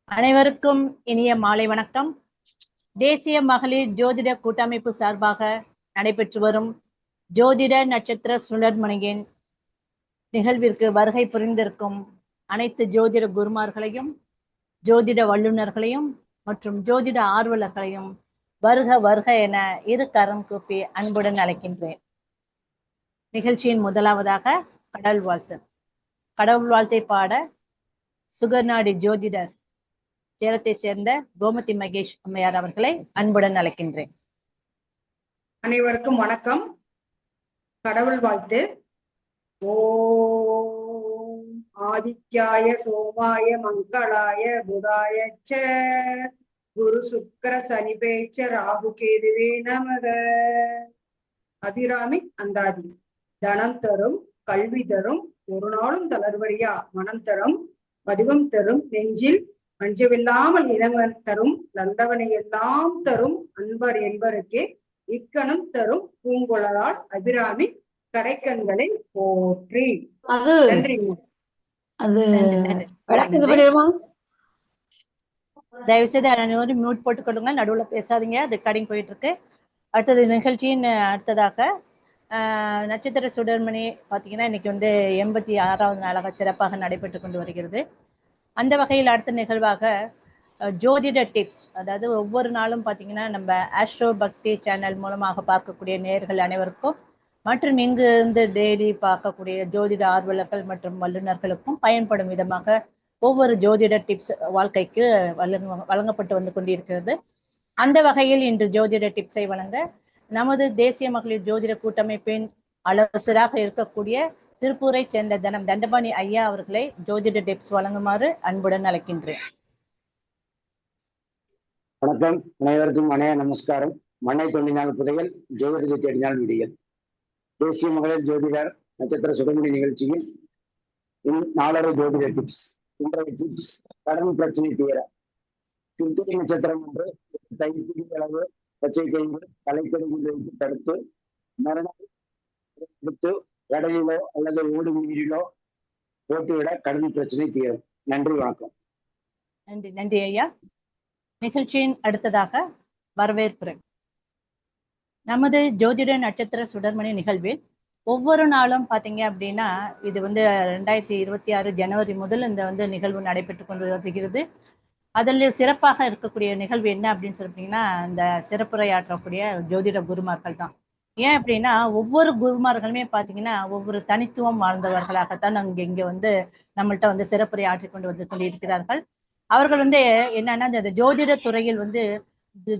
அனைவருக்கும் இனிய மாலை வணக்கம். தேசிய மகளிர் ஜோதிட கூட்டமைப்பு சார்பாக நடைபெற்று வரும் ஜோதிட நட்சத்திர சுடர்மணியின் நிகழ்விற்கு வருகை புரிந்திருக்கும் அனைத்து ஜோதிட குருமார்களையும், ஜோதிட வல்லுநர்களையும் மற்றும் ஜோதிட ஆர்வலர்களையும் வருக வருக என இரு கரம் கூப்பி அன்புடன் அழைக்கின்றேன். நிகழ்ச்சியின் முதலாவதாக கடவுள் வாழ்த்து. கடவுள் வாழ்த்தை பாட சுகர்நாடி ஜோதிடர் சேலத்தை சேர்ந்த கோமதி மகேஷ் அம்மையார் அவர்களை அன்புடன் அழைக்கின்றேன். அனைவருக்கும் வணக்கம். கடவுள் வாழ்த்து. ஓம் ஆதித்யாய சோமாய மங்களாய புதாயச்ச குரு சுக்கர சனிபேச்ச ராகு கேதுவே நமக. அபிராமி அந்தாதி. தனம் தரும், கல்வி தரும், ஒரு நாளும் தளர்வரியா மனம் தரும், வடிவம் தரும், நெஞ்சில் பஞ்சமில்லாமல் இனவன் தரும், நல்லவனை எல்லாம் தரும், அன்பர் என்பருக்கே இக்கணம் தரும் பூங்குழலால் அபிராமி கடைக்கண்களை போற்றி. நன்றி. தயவு செய்து அனைவரும் மியூட் போட்டுக்கொள்ளுங்க, நடுவுல பேசாதீங்க, அது கடிங் போயிட்டு இருக்கு. அடுத்தது நிகழ்ச்சியின் அடுத்ததாக நட்சத்திர சுடர்மணி பார்த்தீங்கன்னா இன்னைக்கு 86வது நாளாக சிறப்பாக நடைபெற்று கொண்டு வருகிறது. அந்த வகையில் அடுத்த நிகழ்வாக ஜோதிட டிப்ஸ், அதாவது ஒவ்வொரு நாளும் பார்த்தீங்கன்னா நம்ம ஆஸ்ட்ரோ பக்தி சேனல் மூலமாக பார்க்கக்கூடிய நேயர்கள் அனைவருக்கும் மற்றும் இங்கு இருந்து டெய்லி பார்க்கக்கூடிய ஜோதிட ஆர்வலர்கள் மற்றும் வல்லுநர்களுக்கும் பயன்படும் விதமாக ஒவ்வொரு ஜோதிட டிப்ஸ் வாழ்க்கைக்கு வழங்கப்பட்டு வந்து கொண்டிருக்கிறது. அந்த வகையில் இன்று ஜோதிட டிப்ஸை வழங்க நமது தேசிய மகளிர் ஜோதிட கூட்டமைப்பின் ஆலோசகராக இருக்கக்கூடிய திருப்பூரை சேர்ந்த தண்டபாணி ஐயா அவர்களை ஜோதிட டிப்ஸ் வழங்குமாறு அன்புடன் அழைக்கின்றேன். வணக்கம், அனைவருக்கும் நமஸ்காரம். மண்ணை தோண்டினால் புதையல், ஜோதிடத்தை தேடினால் விடியல். தேசிய மகளிர் ஜோதிடர் நட்சத்திர சுடர்மணி நிகழ்ச்சியில் நாளொரு ஜோதிட டிப்ஸ். இன்றைய டிப்ஸ் கடன் பிரச்சனை தீர. சித்திரை நட்சத்திரம் ஒன்று தைப்பிடி அளவு பச்சை கைகள் தலைக்கடியில் வைத்து தடுத்து மரணம் எடுத்து கடலிலோ அல்லது ஓடும் நீரிலோ போட்டுவிட கடன் பிரச்சனை தீரும். நன்றி, வணக்கம். நன்றி நன்றி ஐயா. நிகழ்ச்சியின் அடுத்ததாக வரவேற்புரை. நமது ஜோதிட நட்சத்திர சுடர்மணி நிகழ்வில் ஒவ்வொரு நாளும் பார்த்தீங்க அப்படின்னா இது 2026 ஜனவரி முதல் இந்த நிகழ்வு நடைபெற்று கொண்டு வருகிறது. அதில் சிறப்பாக இருக்கக்கூடிய நிகழ்வு என்ன அப்படின்னு சொல்லிட்டீங்கன்னா இந்த சிறப்புரையாற்றக்கூடிய ஜோதிட குருமார்கள் தான். ஏன் அப்படின்னா ஒவ்வொரு குருமார்களுமே பார்த்தீங்கன்னா ஒவ்வொரு தனித்துவம் வாழ்ந்தவர்களாகத்தான் இங்கே நம்மள்கிட்ட சிறப்புரை ஆற்றி கொண்டு வந்து கொண்டிருக்கிறார்கள். அவர்கள் என்னன்னா இந்த ஜோதிட துறையில்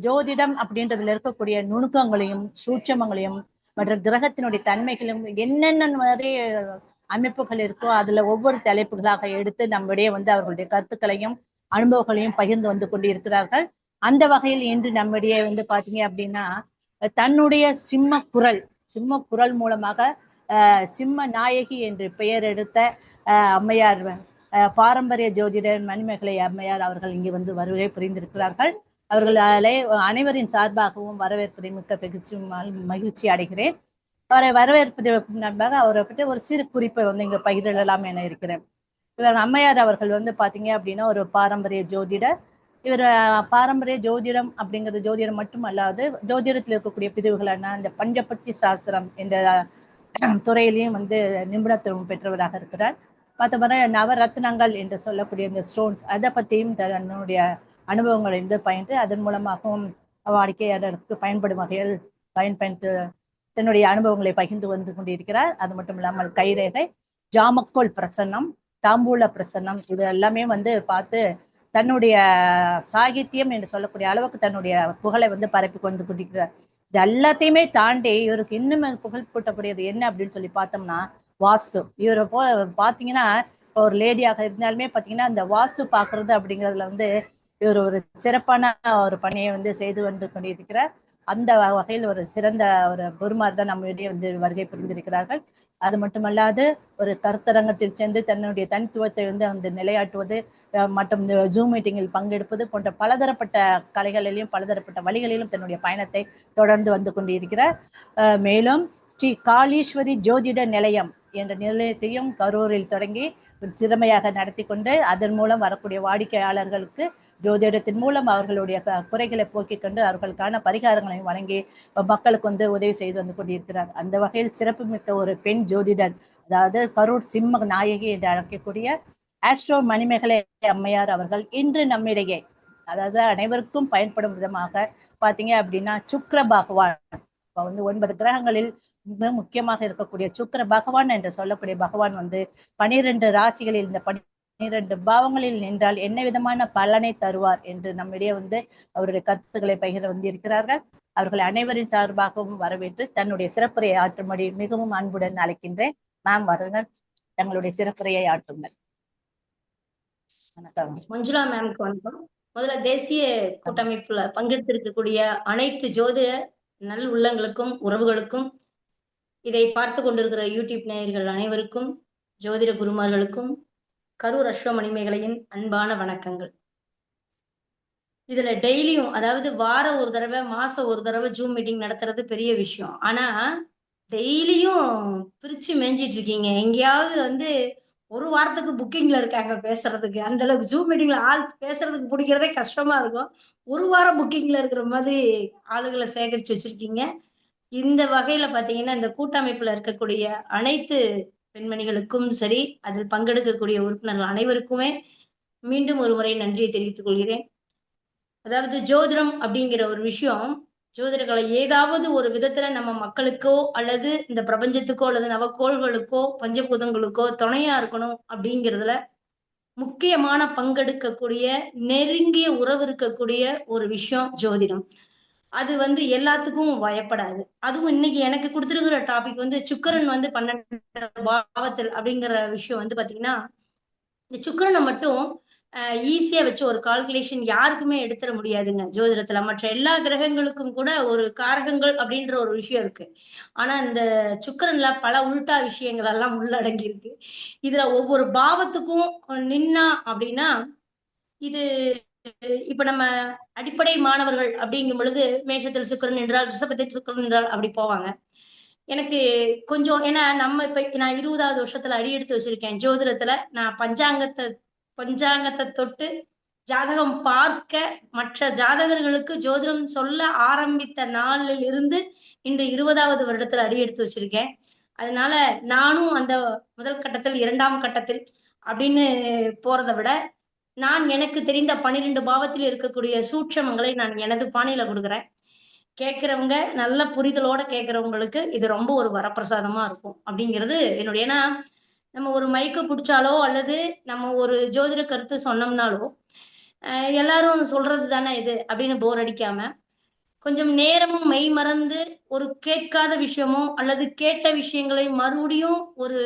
ஜோதிடம் அப்படின்றதுல இருக்கக்கூடிய நுணுக்கங்களையும் சூட்சமங்களையும் மற்றும் கிரகத்தினுடைய தன்மைகளும் என்னென்ன மாதிரி அமைப்புகள் இருக்கோ அதுல ஒவ்வொரு தலைப்புகளாக எடுத்து நம்முடைய அவர்களுடைய கருத்துக்களையும் அனுபவங்களையும் பகிர்ந்து வந்து கொண்டிருக்கிறார்கள். அந்த வகையில் இன்று நம்முடைய பாத்தீங்க அப்படின்னா தன்னுடைய சிம்ம குரல் மூலமாக சிம்ம நாயகி என்று பெயர் எடுத்த அம்மையார் பாரம்பரிய ஜோதிடர் மணிமேகலை அம்மையார் அவர்கள் இங்கு வருகை புரிந்திருக்கிறார்கள். அவர்கள் அனைவரின் சார்பாகவும் வரவேற்பதை மிக்க மகிழ்ச்சி அடைகிறேன். அவரை வரவேற்பது நண்பாக அவரை பற்றி ஒரு சிறு குறிப்பை இங்க பகிரலாம் என இருக்கிறேன். இவர் அம்மையார் அவர்கள் பாத்தீங்க அப்படின்னா ஒரு பாரம்பரிய ஜோதிடர். இவர் பாரம்பரிய ஜோதிடம் அப்படிங்கிறது ஜோதிடம் மட்டும் அல்லாது ஜோதிடத்தில் இருக்கக்கூடிய பிரிவுகளான இந்த பஞ்சபட்சி சாஸ்திரம் என்ற துறையிலையும் நிபுணத்துவம் பெற்றவராக இருக்கிறார். மற்றபடி நவரத்னங்கள் என்று சொல்லக்கூடிய இந்த ஸ்டோன்ஸ் அதை பற்றியும் தன்னுடைய அனுபவங்களை பயின்று அதன் மூலமாகவும் வாடிக்கையாளருக்கு பயன்படும் வகையில் பயன்படுத்த தன்னுடைய அனுபவங்களை பகிர்ந்து வந்து கொண்டிருக்கிறார். அது மட்டும் இல்லாமல் கைரேகை, ஜாமக்கோல் பிரசன்னம், தாம்பூல பிரசன்னம் இது எல்லாமே பார்த்து தன்னுடைய சாகித்யம் என்று சொல்லக்கூடிய அளவுக்கு தன்னுடைய புகழை பரப்பி கொண்டு கொண்டிருக்கிறார். இது எல்லாத்தையுமே தாண்டி இவருக்கு இன்னும் புகழ் கூட்டக்கூடியது என்ன அப்படின்னு சொல்லி பார்த்தோம்னா வாஸ்து. இவரை பார்த்தீங்கன்னா ஒரு லேடியாக இருந்தாலுமே பார்த்தீங்கன்னா அந்த வாஸ்து பார்க்கறது அப்படிங்கிறதுல இவர் ஒரு சிறப்பான ஒரு பணியை செய்து வந்து கொண்டிருக்கிறார். அந்த வகையில் ஒரு சிறந்த ஒரு குருமார் தான் நம்மிடையே வருகை புரிந்திருக்கிறார்கள். அது மட்டுமல்லாது ஒரு கருத்தரங்கத்தில் சென்று தன்னுடைய தனித்துவத்தை நிலையாட்டுவது மற்றும் ஜூம் மீட்டிங்கில் பங்கெடுப்பது போன்ற பலதரப்பட்ட கலைகளிலும் பலதரப்பட்ட வழிகளிலும் தன்னுடைய பயணத்தை தொடர்ந்து வந்து கொண்டிருக்கிறார். மேலும் ஸ்ரீ காளீஸ்வரி ஜோதிட நிலையம் என்ற நிலையத்தையும் கரூரில் தொடங்கி திறமையாக நடத்தி கொண்டு அதன் மூலம் வரக்கூடிய வாடிக்கையாளர்களுக்கு ஜோதிடத்தின் மூலம் அவர்களுடைய குறைகளை போக்கிக் கொண்டு அவர்களுக்கான பரிகாரங்களை வழங்கி மக்களுக்கு உதவி செய்து வந்து கொண்டிருக்கிறார். அந்த வகையில் சிறப்புமிக்க ஒரு பெண் ஜோதிடர், அதாவது கரூர் சிம்ம நாயகி என்று அழைக்கக்கூடிய ஆஸ்ட்ரோ மணிமேகலை அம்மையார் அவர்கள் இன்று நம்மிடையே, அதாவது அனைவருக்கும் பயன்படும் விதமாக பாத்தீங்க அப்படின்னா சுக்கிர பகவான் 9 கிரகங்களில் மிக முக்கியமாக இருக்கக்கூடிய சுக்கிர பகவான் என்று சொல்லக்கூடிய பகவான் 12 ராசிகளில் இந்த 12 பாவங்களில் நின்றால் என்ன விதமான பலனை தருவார் என்று நம்மிடையே அவருடைய கருத்துக்களை பகிர வந்திருக்கிறார்கள். அவர்கள் அனைவரின் சார்பாகவும் வரவேற்று தன்னுடைய சிறப்புரையை ஆற்றும்படி மிகவும் அன்புடன் அழைக்கின்றேன். மேம் வருங்கள், தங்களுடைய சிறப்புரையை ஆற்றுங்கள். வணக்கம். மஞ்சுளா மேம்க்கு வணக்கம். முதல்ல தேசிய கூட்டமைப்புல பங்கெடுத்திருக்கக்கூடிய அனைத்து ஜோதிட நல் உள்ளங்களுக்கும் உறவுகளுக்கும், இதை பார்த்து கொண்டிருக்கிற யூடியூப் நேயர்கள் அனைவருக்கும், ஜோதிட குருமார்களுக்கும் கரூர் அஸ்ட்ரோ மணிமேகலையின் அன்பான வணக்கங்கள். இதுல டெய்லியும், அதாவது வாரம் ஒரு தடவை, மாசம் ஒரு தடவை ஜூம் மீட்டிங் நடத்துறது பெரிய விஷயம். ஆனா டெய்லியும் பிரிச்சு மேய்ஞ்சிட்டு இருக்கீங்க. எங்கேயாவது ஒரு வாரத்துக்கு புக்கிங்ல இருக்காங்க பேசுறதுக்கு. அந்த அளவுக்கு ஜூம் மீட்டிங்ல ஆள் பேசுறதுக்கு பிடிக்கிறதே கஷ்டமா இருக்கும். ஒரு வாரம் புக்கிங்ல இருக்கிற மாதிரி ஆளுகளை சேகரிச்சு வச்சிருக்கீங்க. இந்த வகையில பாத்தீங்கன்னா இந்த கூட்டமைப்புல இருக்கக்கூடிய அனைத்து பெண்மணிகளுக்கும் சரி, அதில் பங்கெடுக்கக்கூடிய உறுப்பினர்கள் அனைவருக்குமே மீண்டும் ஒரு முறை நன்றியை தெரிவித்துக் கொள்கிறேன். அதாவது ஜோதிடம் அப்படிங்கிற ஒரு விஷயம், ஜோதிடர்களை ஏதாவது ஒரு விதத்துல நம்ம மக்களுக்கோ அல்லது இந்த பிரபஞ்சத்துக்கோ அல்லது நவக்கோள்களுக்கோ பஞ்சபூதங்களுக்கோ துணையா இருக்கணும் அப்படிங்கிறதுல முக்கியமான பங்கெடுக்கக்கூடிய, நெருங்கிய உறவு இருக்கக்கூடிய ஒரு விஷயம் ஜோதிடம். அது எல்லாத்துக்கும் பயப்படாது. அதுவும் இன்னைக்கு எனக்கு கொடுத்துருக்கிற டாபிக் சுக்கிரன் 12 பாவத்தில் அப்படிங்கிற விஷயம் பாத்தீங்கன்னா, இந்த சுக்கிரனை மட்டும் ஈஸியா வச்சு ஒரு கால்குலேஷன் யாருக்குமே எடுத்துட முடியாதுங்க ஜோதிடத்துல. மற்ற எல்லா கிரகங்களுக்கும் கூட ஒரு காரகங்கள் அப்படின்ற ஒரு விஷயம் இருக்கு. ஆனா இந்த சுக்கிரன்ல பல உள்டா விஷயங்கள் எல்லாம் உள்ளடங்கி இருக்கு. இதுல ஒவ்வொரு பாவத்துக்கும் நின்னா அப்படின்னா, இது இப்ப நம்ம அடிப்படை மாணவர்கள் அப்படிங்கும் பொழுது மேஷத்தில் சுக்கிரன் என்றால், ரிஷபத்தில் சுக்கிரன் என்றால் அப்படி போவாங்க. எனக்கு கொஞ்சம், ஏன்னா நம்ம இப்ப நான் 20வது வருஷத்துல அடி எடுத்து வச்சிருக்கேன் ஜோதிடத்துல. நான் பஞ்சாங்கத்தை தொட்டு ஜாதகம் பார்க்க மற்ற ஜாதகர்களுக்கு ஜோதிடம் சொல்ல ஆரம்பித்த நாளில் இருந்து இன்று 20வது வருடத்துல அடி எடுத்து வச்சிருக்கேன். அதனால நானும் அந்த முதல் கட்டத்தில் 2ஆம் கட்டத்தில் அப்படின்னு போறதை விட, நான் எனக்கு தெரிந்த 12 பாவத்தில் இருக்கக்கூடிய சூட்சமங்களை நான் எனது பாணியில கொடுக்குறேன். கேட்கிறவங்க நல்ல புரிதலோட கேட்கிறவங்களுக்கு இது ரொம்ப ஒரு வரப்பிரசாதமா இருக்கும் அப்படிங்கிறது என்னுடைய. ஏன்னா நம்ம ஒரு மைக்க பிடிச்சாலோ அல்லது நம்ம ஒரு ஜோதிட கருத்து சொன்னோம்னாலோ எல்லாரும் சொல்றது தானே இது அப்படின்னு போர் அடிக்காம, கொஞ்சம் நேரமும் மெய் மறந்து ஒரு கேட்காத விஷயமோ அல்லது கேட்ட விஷயங்களை மறுபடியும் ஒரு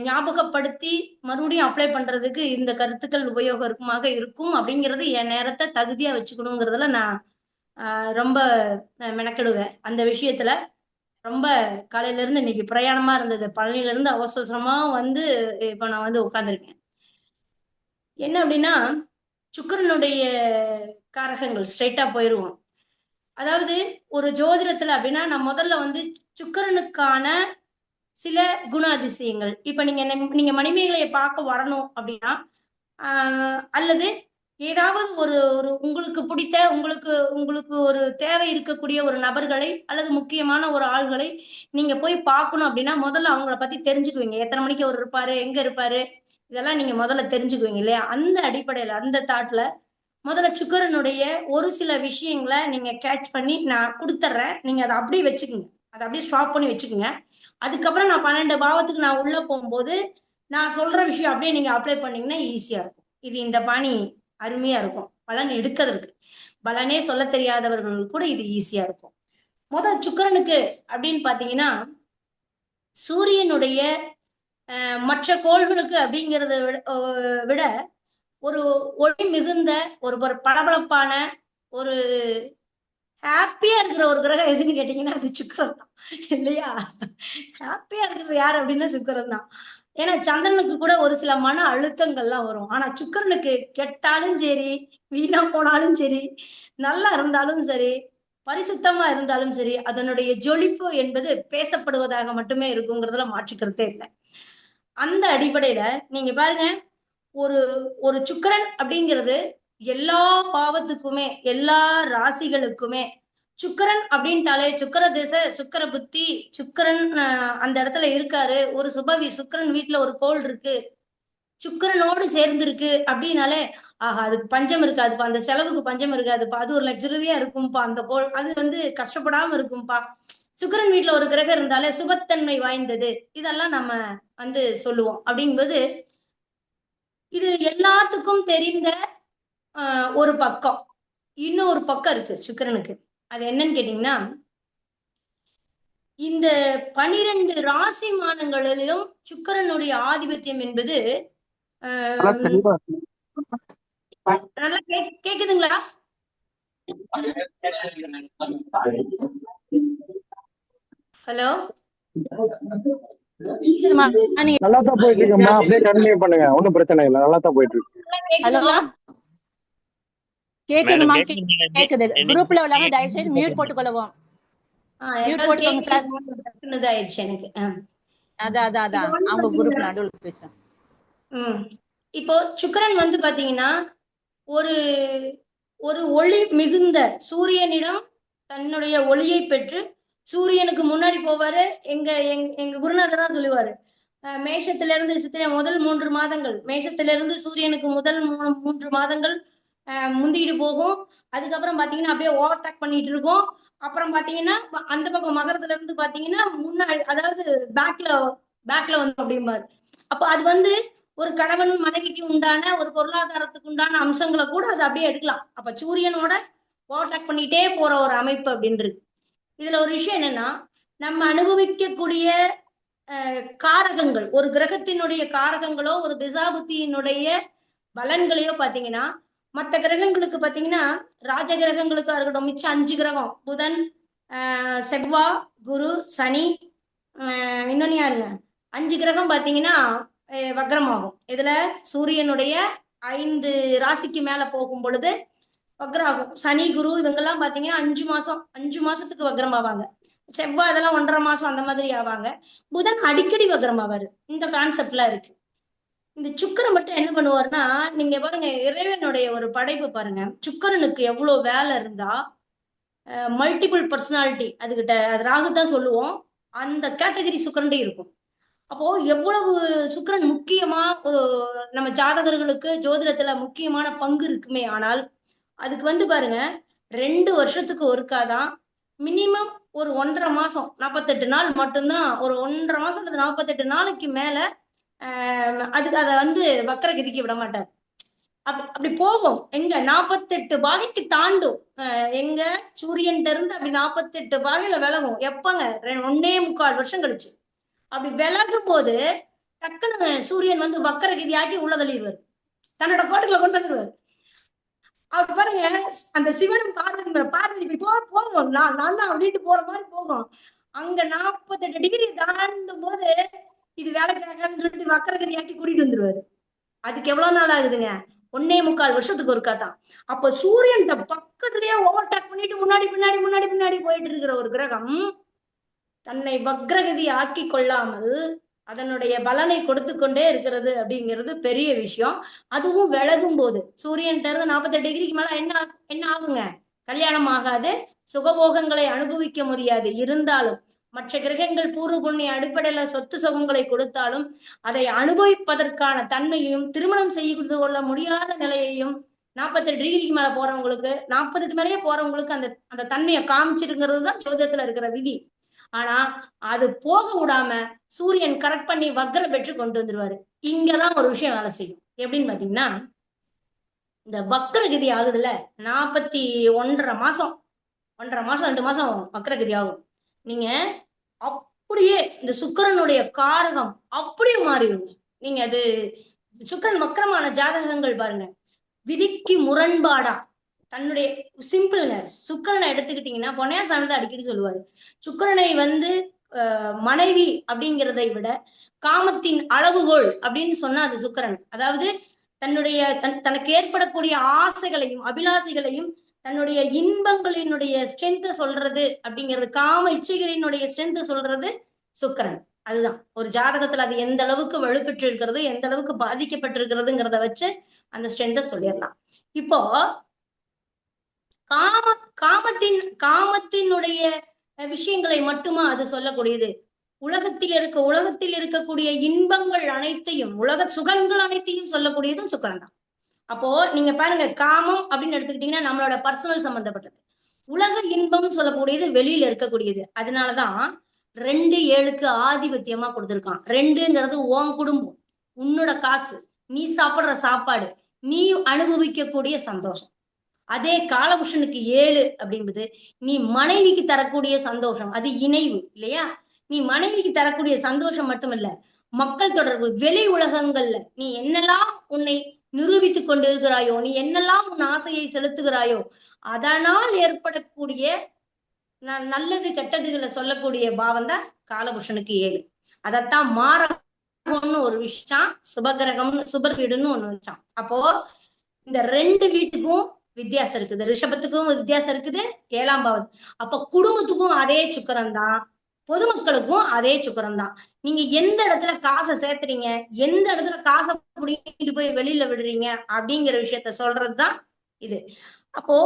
ஞாபகப்படுத்தி மறுபடியும் அப்ளை பண்றதுக்கு இந்த கருத்துக்கள் உபயோகமாக இருக்கும் அப்படிங்கிறது என் நேரத்தை தகுதியா வச்சுக்கணுங்கிறதுல நான் ரொம்ப மெனக்கெடுவேன். அந்த விஷயத்துல ரொம்ப காலையில இருந்து இன்னைக்கு பிரயாணமா இருந்தது. பழனில இருந்து அவசரமா இப்ப நான் உட்கார்ந்துருக்கேன். என்ன அப்படின்னா, சுக்கிரனுடைய காரகங்கள் ஸ்ட்ரைட்டா போயிருவோம். அதாவது ஒரு ஜோதிடத்துல அப்படின்னா, நான் முதல்ல சுக்கிரனுக்கான சில குண அதிசயங்கள், இப்ப நீங்க மணிமேகலையை பார்க்க வரணும் அப்படின்னா, அல்லது ஏதாவது ஒரு உங்களுக்கு பிடித்த, உங்களுக்கு ஒரு தேவை இருக்கக்கூடிய ஒரு நபர்களை அல்லது முக்கியமான ஒரு ஆள்களை நீங்க போய் பார்க்கணும் அப்படின்னா, முதல்ல அவங்கள பத்தி தெரிஞ்சுக்குவீங்க. எத்தனை மணிக்கு அவர் இருப்பாரு, எங்க இருப்பாரு, இதெல்லாம் நீங்க முதல்ல தெரிஞ்சுக்குவீங்க இல்லையா? அந்த அடிப்படையில, அந்த தாட்ல முதல்ல சுக்கிரனுடைய ஒரு சில விஷயங்களை நீங்க கேட்ச் பண்ணி நான் கொடுத்துட்றேன். நீங்க அதை அப்படியே வச்சுக்கோங்க, அதை அப்படியே ஸ்டாப் பண்ணி வச்சுக்கோங்க. அதுக்கப்புறம் நான் 12 பாவத்துக்கு நான் உள்ள போகும்போது நான் சொல்ற விஷயம் அப்படியே நீங்க அப்ளை பண்ணீங்கன்னா ஈஸியா இருக்கும். இது இந்த பாணி அருமையா இருக்கும். பலன் எடுக்கிறதுக்கு, பலனே சொல்ல தெரியாதவர்கள் கூட இது ஈஸியா இருக்கும். முதல் சுக்கிரனுக்கு அப்படின்னு பாத்தீங்கன்னா, சூரியனுடைய மற்ற கோள்களுக்கு அப்படிங்கிறத விட ஒரு ஒளி மிகுந்த, ஒரு பளபளப்பான, ஒரு ஹாப்பியா இருக்கிற ஒரு கிரகம் எதுன்னு கேட்டீங்கன்னா அது சுக்கிரன் தான் இல்லையா? ஹாப்பியா இருக்கிறது யார் அப்படின்னா சுக்கிரன் தான். ஏன்னா சந்திரனுக்கு கூட ஒரு சில மன அழுத்தங்கள்லாம் வரும். ஆனா சுக்கிரனுக்கு கெட்டாலும் சரி, வீணா போனாலும் சரி, நல்லா இருந்தாலும் சரி, பரிசுத்தமா இருந்தாலும் சரி அதனுடைய ஜொலிப்பு என்பது பேசப்படுவதாக மட்டுமே இருக்குங்கிறதுல மாற்றுக்கிறதே இல்லை. அந்த அடிப்படையில நீங்க பாருங்க, ஒரு ஒரு சுக்கிரன் அப்படிங்கிறது எல்லா பாவத்துக்குமே எல்லா ராசிகளுக்குமே சுக்கிரன் அப்படின்ட்டாலே சுக்கிர திசை சுக்கிர புத்தி சுக்கிரன் அந்த இடத்துல இருக்காரு, ஒரு சுக்கிரன் வீட்டுல ஒரு கோள் இருக்கு, சுக்கிரனோடு சேர்ந்து இருக்கு அப்படின்னாலே ஆஹா அதுக்கு பஞ்சம் இருக்காதுப்பா, அந்த செலவுக்கு பஞ்சம் இருக்காதுப்பா, அது ஒரு லக்ஸரியா இருக்கும்பா, அந்த கோள் அது கஷ்டப்படாம இருக்கும்பா, சுக்கிரன் வீட்டுல ஒரு கிரகம் இருந்தாலே சுபத்தன்மை வாய்ந்தது, இதெல்லாம் நம்ம சொல்லுவோம். அப்படிங்கும்போது இது எல்லாத்துக்கும் தெரிந்த ஒரு பக்கம். இன்னொரு பக்கம் இருக்கு சுக்கிரனுக்கு. அது என்னன்னு கேட்டீங்கன்னா, இந்த 12 ராசி மானங்களிலும் சுக்கிரனுடைய ஆதிபத்தியம் என்பது நல்லா கேக்குதுங்களா? ஹலோ, நல்லா தான் போயிட்டு இருக்குமா? அப்படியே கண்டினியூ பண்ணுங்க, ஒன்றும் பிரச்சனை இல்லை, நல்லா தான் போயிட்டு இருக்கு. கேக்குதுங்களா? கேக்குதுமா? கேக்குது. குரூப்ல உள்ளவங்க தயவு செய்து மியூட் போட்டுக்கொள்ளவும். மியூட் போட்டுக்கோங்க சார். இதாயிடுச்சு எனக்கு. அதான் அவங்க குரூப் நடுவுல பேசுறேன். இப்போ சுக்கிரன் பாத்தீங்கன்னா ஒரு ஒரு ஒளி மிகுந்த சூரியனிடம் தன்னுடைய ஒளியை பெற்று சூரியனுக்கு முன்னாடி போவாரு. எங்க குருநாதர் தான் சொல்லுவாரு, மேஷத்திலிருந்து சித்திரை முதல் 3 மாதங்கள், மேஷத்திலிருந்து சூரியனுக்கு முதல் 3 மாதங்கள் முந்திக்கிட்டு போகும். அதுக்கப்புறம் பாத்தீங்கன்னா அப்படியே ஓவர்டேக் பண்ணிட்டு இருக்கும். அப்புறம் பாத்தீங்கன்னா அந்த பக்கம் மகரத்துல இருந்து பாத்தீங்கன்னா முன்னாடி, அதாவது பேக்ல அப்படிம்பாரு. அப்ப அது ஒரு கணவன் மனைவிக்கு உண்டான ஒரு பொருளாதாரத்துக்கு உண்டான அம்சங்களை கூட அது அப்படியே எடுக்கலாம். அப்ப சூரியனோட ஓவர்டேக் பண்ணிட்டே போற ஒரு அமைப்பு அப்படின்றது. இதுல ஒரு விஷயம் என்னன்னா, நம்ம அனுபவிக்கக்கூடிய காரகங்கள், ஒரு கிரகத்தினுடைய காரகங்களோ ஒரு திசாபுத்தியினுடைய பலன்களையோ பாத்தீங்கன்னா, மற்ற கிரகங்களுக்கு பாத்தீங்கன்னா ராஜ கிரகங்களுக்கா இருக்கட்டும், மிச்சம் 5 கிரகம் புதன், செவ்வாய், குரு, சனி, இன்னொன்னு யாருங்க, 5 கிரகம் பாத்தீங்கன்னா வக்ரமாகும். இதுல சூரியனுடைய 5 ராசிக்கு மேல போகும் பொழுது வக்ராகும். சனி, குரு இவங்கெல்லாம் பாத்தீங்கன்னா 5 மாசத்துக்கு வக்ரம் ஆவாங்க. செவ்வாய் இதெல்லாம் 1.5 மாசம் அந்த மாதிரி ஆவாங்க. புதன் அடிக்கடி வக்ரம் ஆவாரு. இந்த கான்செப்ட்லாம் இருக்கு. இந்த சுக்கிரன் மட்டும் என்ன பண்ணுவாருன்னா, நீங்க பாருங்க இறைவனுடைய ஒரு படைப்பு பாருங்க, சுக்கிரனுக்கு எவ்வளவு வேலை இருந்தா மல்டிபிள் பர்சனாலிட்டி அதுகிட்ட, அது ராகு தான் சொல்லுவோம், அந்த கேட்டகரி சுக்கிரன்டே இருக்கும். அப்போ எவ்வளவு சுக்கிரன் முக்கியமா ஒரு நம்ம ஜாதகர்களுக்கு ஜோதிடத்துல முக்கியமான பங்கு இருக்குமே. ஆனால் அதுக்கு பாருங்க 2 வருஷத்துக்கு ஒருக்காதான், மினிமம் ஒரு 1.5 மாசம் 48 நாள் மட்டும்தான், ஒரு 1.5 மாசம் 48 நாளைக்கு மேல அதுக்கு அதை வக்கரகதிக்கு விட மாட்டார். அப்படி போகும். எங்க 48 பாகைக்கு தாண்டும். எங்க சூரியன் இருந்து அப்படி 48 பாகையில விலகும். எப்பங்க 1.25 வருஷம் கழிச்சு அப்படி விலகும் போது டக்குன்னு சூரியன் வக்கரகதி ஆக்கி உள்ள தள்ளிடுவார், தன்னோட கோட்டுக்குள்ள கொண்டு வந்துடுவார். அப்படி பாருங்க, அந்த சிவனும் பார்வதி இப்படி போகும், நான் தான் அப்படின்ட்டு போற மாதிரி போகும். அங்க 48 டிகிரி தாண்டும் போது இது வேலைக்காகன்னு சொல்லிட்டு வக்கரகதி ஆக்கி கூட்டிட்டு வந்துருவாரு. அதுக்கு எவ்வளவு நாள் ஆகுதுங்க? 1.25 வருஷத்துக்கு ஒருக்கா தான். அப்ப சூரியன் பக்கத்திலேயே ஓவர்டேக் பண்ணிட்டு முன்னாடி போயிட்டு இருக்கிற ஒரு கிரகம் தன்னை வக்ரகதி ஆக்கி கொள்ளாமல் அதனுடைய பலனை கொடுத்து கொண்டே இருக்கிறது அப்படிங்கிறது பெரிய விஷயம். அதுவும் விலகும் போது சூரியன் இருந்து 48 டிகிரிக்கு மேல என்ன ஆகுங்க? கல்யாணம் ஆகாது, சுகபோகங்களை அனுபவிக்க முடியாது. இருந்தாலும் மற்ற கிரகங்கள் பூர்வ புண்ணிய அடிப்படையில சொத்து சுகங்களை கொடுத்தாலும் அதை அனுபவிப்பதற்கான தன்மையும் திருமணம் செய்து கொள்ள முடியாத நிலையையும் 48 டிகிரிக்கு மேல போறவங்களுக்கு, 40க்கு மேலேயே போறவங்களுக்கு அந்த தன்மையை காமிச்சிருங்கிறது தான் ஜோதிடத்துல இருக்கிற விதி. ஆனா அது போக விடாம சூரியன் கரெக்ட் பண்ணி வக்ர பெற்று கொண்டு வந்துருவாரு. இங்கதான் ஒரு விஷயம் வேலை செய்யும். எப்படின்னு பாத்தீங்கன்னா, இந்த வக்ரகதி ஆகுதுல 41.5 மாசம் 2 மாசம் வக்ரகதி ஆகும். நீங்க அப்படியே இந்த சுக்கிரனுடைய காரகம் அப்படியே மாறிடும். நீங்க அது சுக்கிரன் வக்ரமான ஜாதகங்கள் பாருங்க, விதிக்கு முரண்பாடா தன்னுடைய சிம்பிள்ங்க. சுக்கிரனை எடுத்துக்கிட்டீங்கன்னா பொன்னையாசாமி தான் அடிக்கடி சொல்லுவாரு, சுக்கிரனை மனைவி அப்படிங்கிறதை விட காமத்தின் அளவுகோல் அப்படின்னு சொன்னா அது சுக்கிரன். அதாவது தன்னுடைய தனக்கு ஏற்படக்கூடிய ஆசைகளையும் அபிலாசைகளையும் தன்னுடைய இன்பங்களினுடைய ஸ்ட்ரென்த் சொல்றது அப்படிங்கிறது, காம இச்சைகளினுடைய ஸ்ட்ரென்த் சொல்றது சுக்கிரன். அதுதான் ஒரு ஜாதகத்துல அது எந்த அளவுக்கு வலுப்பெற்று இருக்கிறது, எந்த அளவுக்கு பாதிக்கப்பட்டிருக்கிறதுங்கிறத வச்சு அந்த ஸ்ட்ரென்த்தை சொல்லிடலாம். இப்போ காமத்தினுடைய விஷயங்களை மட்டுமா அது சொல்லக்கூடியது? உலகத்தில் இருக்கக்கூடிய இன்பங்கள் அனைத்தையும், உலக சுகங்கள் அனைத்தையும் சொல்லக்கூடியதும் சுக்கிரன் தான். அப்போ நீங்க பாருங்க, காமம் அப்படின்னு எடுத்துக்கிட்டீங்கன்னா நம்மளோட பர்சனல் சம்பந்தப்பட்டது. உலக இன்பம் சொல்லக்கூடியது வெளியில இருக்கக்கூடியது. அதனாலதான் 2-7க்கு ஆதிபத்தியமா கொடுத்திருக்கான். 2ங்கிறது உன் குடும்பம், உன்னோட காசு, நீ சாப்பிடுற சாப்பாடு, நீ அனுபவிக்கக்கூடிய சந்தோஷம். அதே காலபுருஷனுக்கு 7 அப்படின்றது நீ மனைவிக்கு தரக்கூடிய சந்தோஷம், அது இணைவு இல்லையா? நீ மனைவிக்கு தரக்கூடிய சந்தோஷம் மட்டும் இல்ல, மக்கள் தொடர்பு, வெளி உலகங்கள்ல நீ என்னெல்லாம் உன்னை நிரூபித்துக் கொண்டிருக்கிறாயோ, நீ என்னெல்லாம் உன் ஆசையை செலுத்துகிறாயோ, அதனால் ஏற்படக்கூடிய நல்லது கெட்டதுகளை சொல்லக்கூடிய பாவம் தான் காலபுருஷனுக்கு 7. அதத்தான் மாரகம்னு ஒரு விஷயம், சுபகிரகம்னு சுபர் வீடுன்னு ஒண்ணு வச்சான். அப்போ இந்த 2 வீட்டுக்கும் வித்தியாசம் இருக்குது, ரிஷபத்துக்கும் வித்தியாசம் இருக்குது, 7ஆம் பாவம். அப்ப குடும்பத்துக்கும் அதே சுக்கிரன் தான், பொதுமக்களுக்கும் அதே சுக்கிரன் தான். நீங்க எந்த இடத்துல காசை சேர்த்துறீங்க, எந்த இடத்துல காசை பிடிக்கிட்டு போய் வெளியில விடுறீங்க அப்படிங்கிற விஷயத்த சொல்றதுதான் இது. அப்போ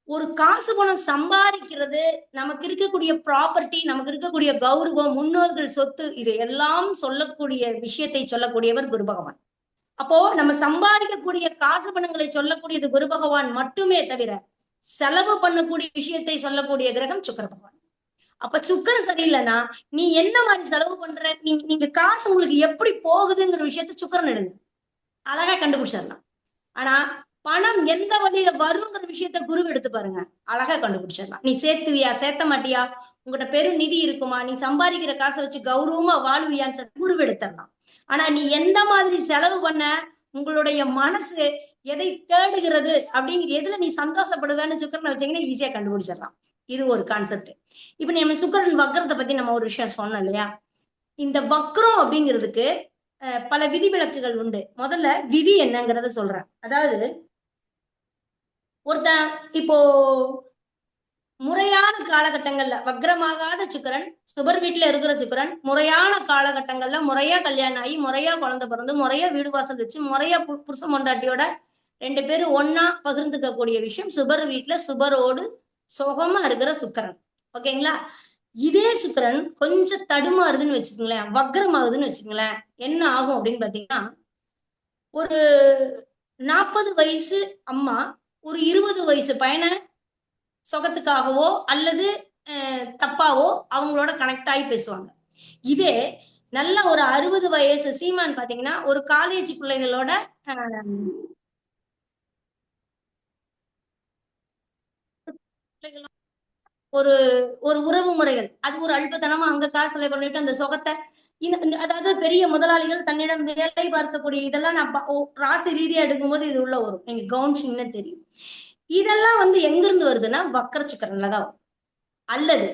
ஒரு காசு பணம் சம்பாதிக்கிறது, நமக்கு இருக்கக்கூடிய ப்ராப்பர்ட்டி, நமக்கு இருக்கக்கூடிய கௌரவம், முன்னோர்கள் சொத்து, இது எல்லாம் சொல்லக்கூடிய விஷயத்தை சொல்லக்கூடியவர் குரு பகவான். அப்போ நம்ம சம்பாதிக்கக்கூடிய காசு பணங்களை சொல்லக்கூடியது குரு பகவான் மட்டுமே தவிர, செலவு பண்ணக்கூடிய விஷயத்தை சொல்லக்கூடிய கிரகம் சுக்கிர பகவான். அப்ப சுக்கிரன் சரியில்லைன்னா நீ என்ன மாதிரி செலவு பண்ற, நீங்க காசு உங்களுக்கு எப்படி போகுதுங்கிற விஷயத்த சுக்கிரன் எடுங்க, அழகா கண்டுபிடிச்சிடலாம். ஆனா பணம் எந்த வழியில வருங்கிற விஷயத்த குரு எடுத்து பாருங்க, அழகா கண்டுபிடிச்சிடலாம். நீ சேர்த்துவியா, சேர்த்த மாட்டியா, உங்ககிட்ட பெரும் நிதி இருக்குமா, நீ சம்பாதிக்கிற காசை வச்சு கௌரவமா வாழ்வியான்னு சொல்லி குரு எடுத்துடலாம். ஆனா நீ எந்த மாதிரி செலவு பண்ண, உங்களுடைய மனசு எதை தேடுகிறது அப்படிங்கிற, எதுல நீ சந்தோஷப்படுவேன்னு சுக்கிரனை வச்சீங்கன்னா ஈஸியா கண்டுபிடிச்சிடலாம். இது ஒரு கான்செப்ட். இப்ப நம்ம சுக்கிரன் வக்ரத்தை பத்தி நம்ம ஒரு விஷயம் சொன்னோம் இல்லையா? இந்த வக்ரம் அப்படிங்கிறதுக்கு பல விதிவிலக்குகள் உண்டு. முதல்ல விதி என்னங்கிறத சொல்றேன். அதாவது ஒருத்தன் இப்போ முறையான காலகட்டங்கள்ல வக்ரமாகாத சுக்கிரன், சுபர் வீட்டுல இருக்கிற சுக்கிரன் முறையான காலகட்டங்கள்ல முறையா கல்யாணம் ஆகி, முறையா குழந்தை பிறந்து, முறையா வீடு வாசல் வச்சு, முறையா புருஷ மொண்டாட்டியோட 2 பேரும் ஒன்னா பகிர்ந்துக்க கூடிய விஷயம் சுபர் வீட்டுல சுபரோடு சுகமா இருக்கிற சுக்கிரன். ஓகேங்களா? இதே சுக்கிரன் கொஞ்சம் தடுமாறுதுன்னு வச்சுக்கோங்களேன், வக்ரமாகுதுன்னு வச்சுக்கோங்களேன், என்ன ஆகும் அப்படின்னு பாத்தீங்கன்னா, ஒரு 40 வயசு அம்மா ஒரு 20 வயசு பையனை சுகத்துக்காகவோ அல்லது தப்பாவோ அவங்களோட கனெக்ட் ஆகி பேசுவாங்க. இதே நல்ல ஒரு 60 வயசு சீமான் பாத்தீங்கன்னா ஒரு காலேஜ் பிள்ளைகளோட ஒரு ஒரு உறவு முறைகள், அது ஒரு அல்பத்தனமா அங்க காசு பண்ணிட்டு அந்த சுகத்தை, அதாவது பெரிய முதலாளிகள் தன்னிடம் வேலை பார்க்கக்கூடிய இதெல்லாம் நான் ராசி ரீதியா எடுக்கும்போது இது உள்ள வரும், நீங்க கவனிச்சீங்கன்னா தெரியும். இதெல்லாம் எங்கிருந்து வருதுன்னா வக்ர சுக்கிரன்லதான். அல்லது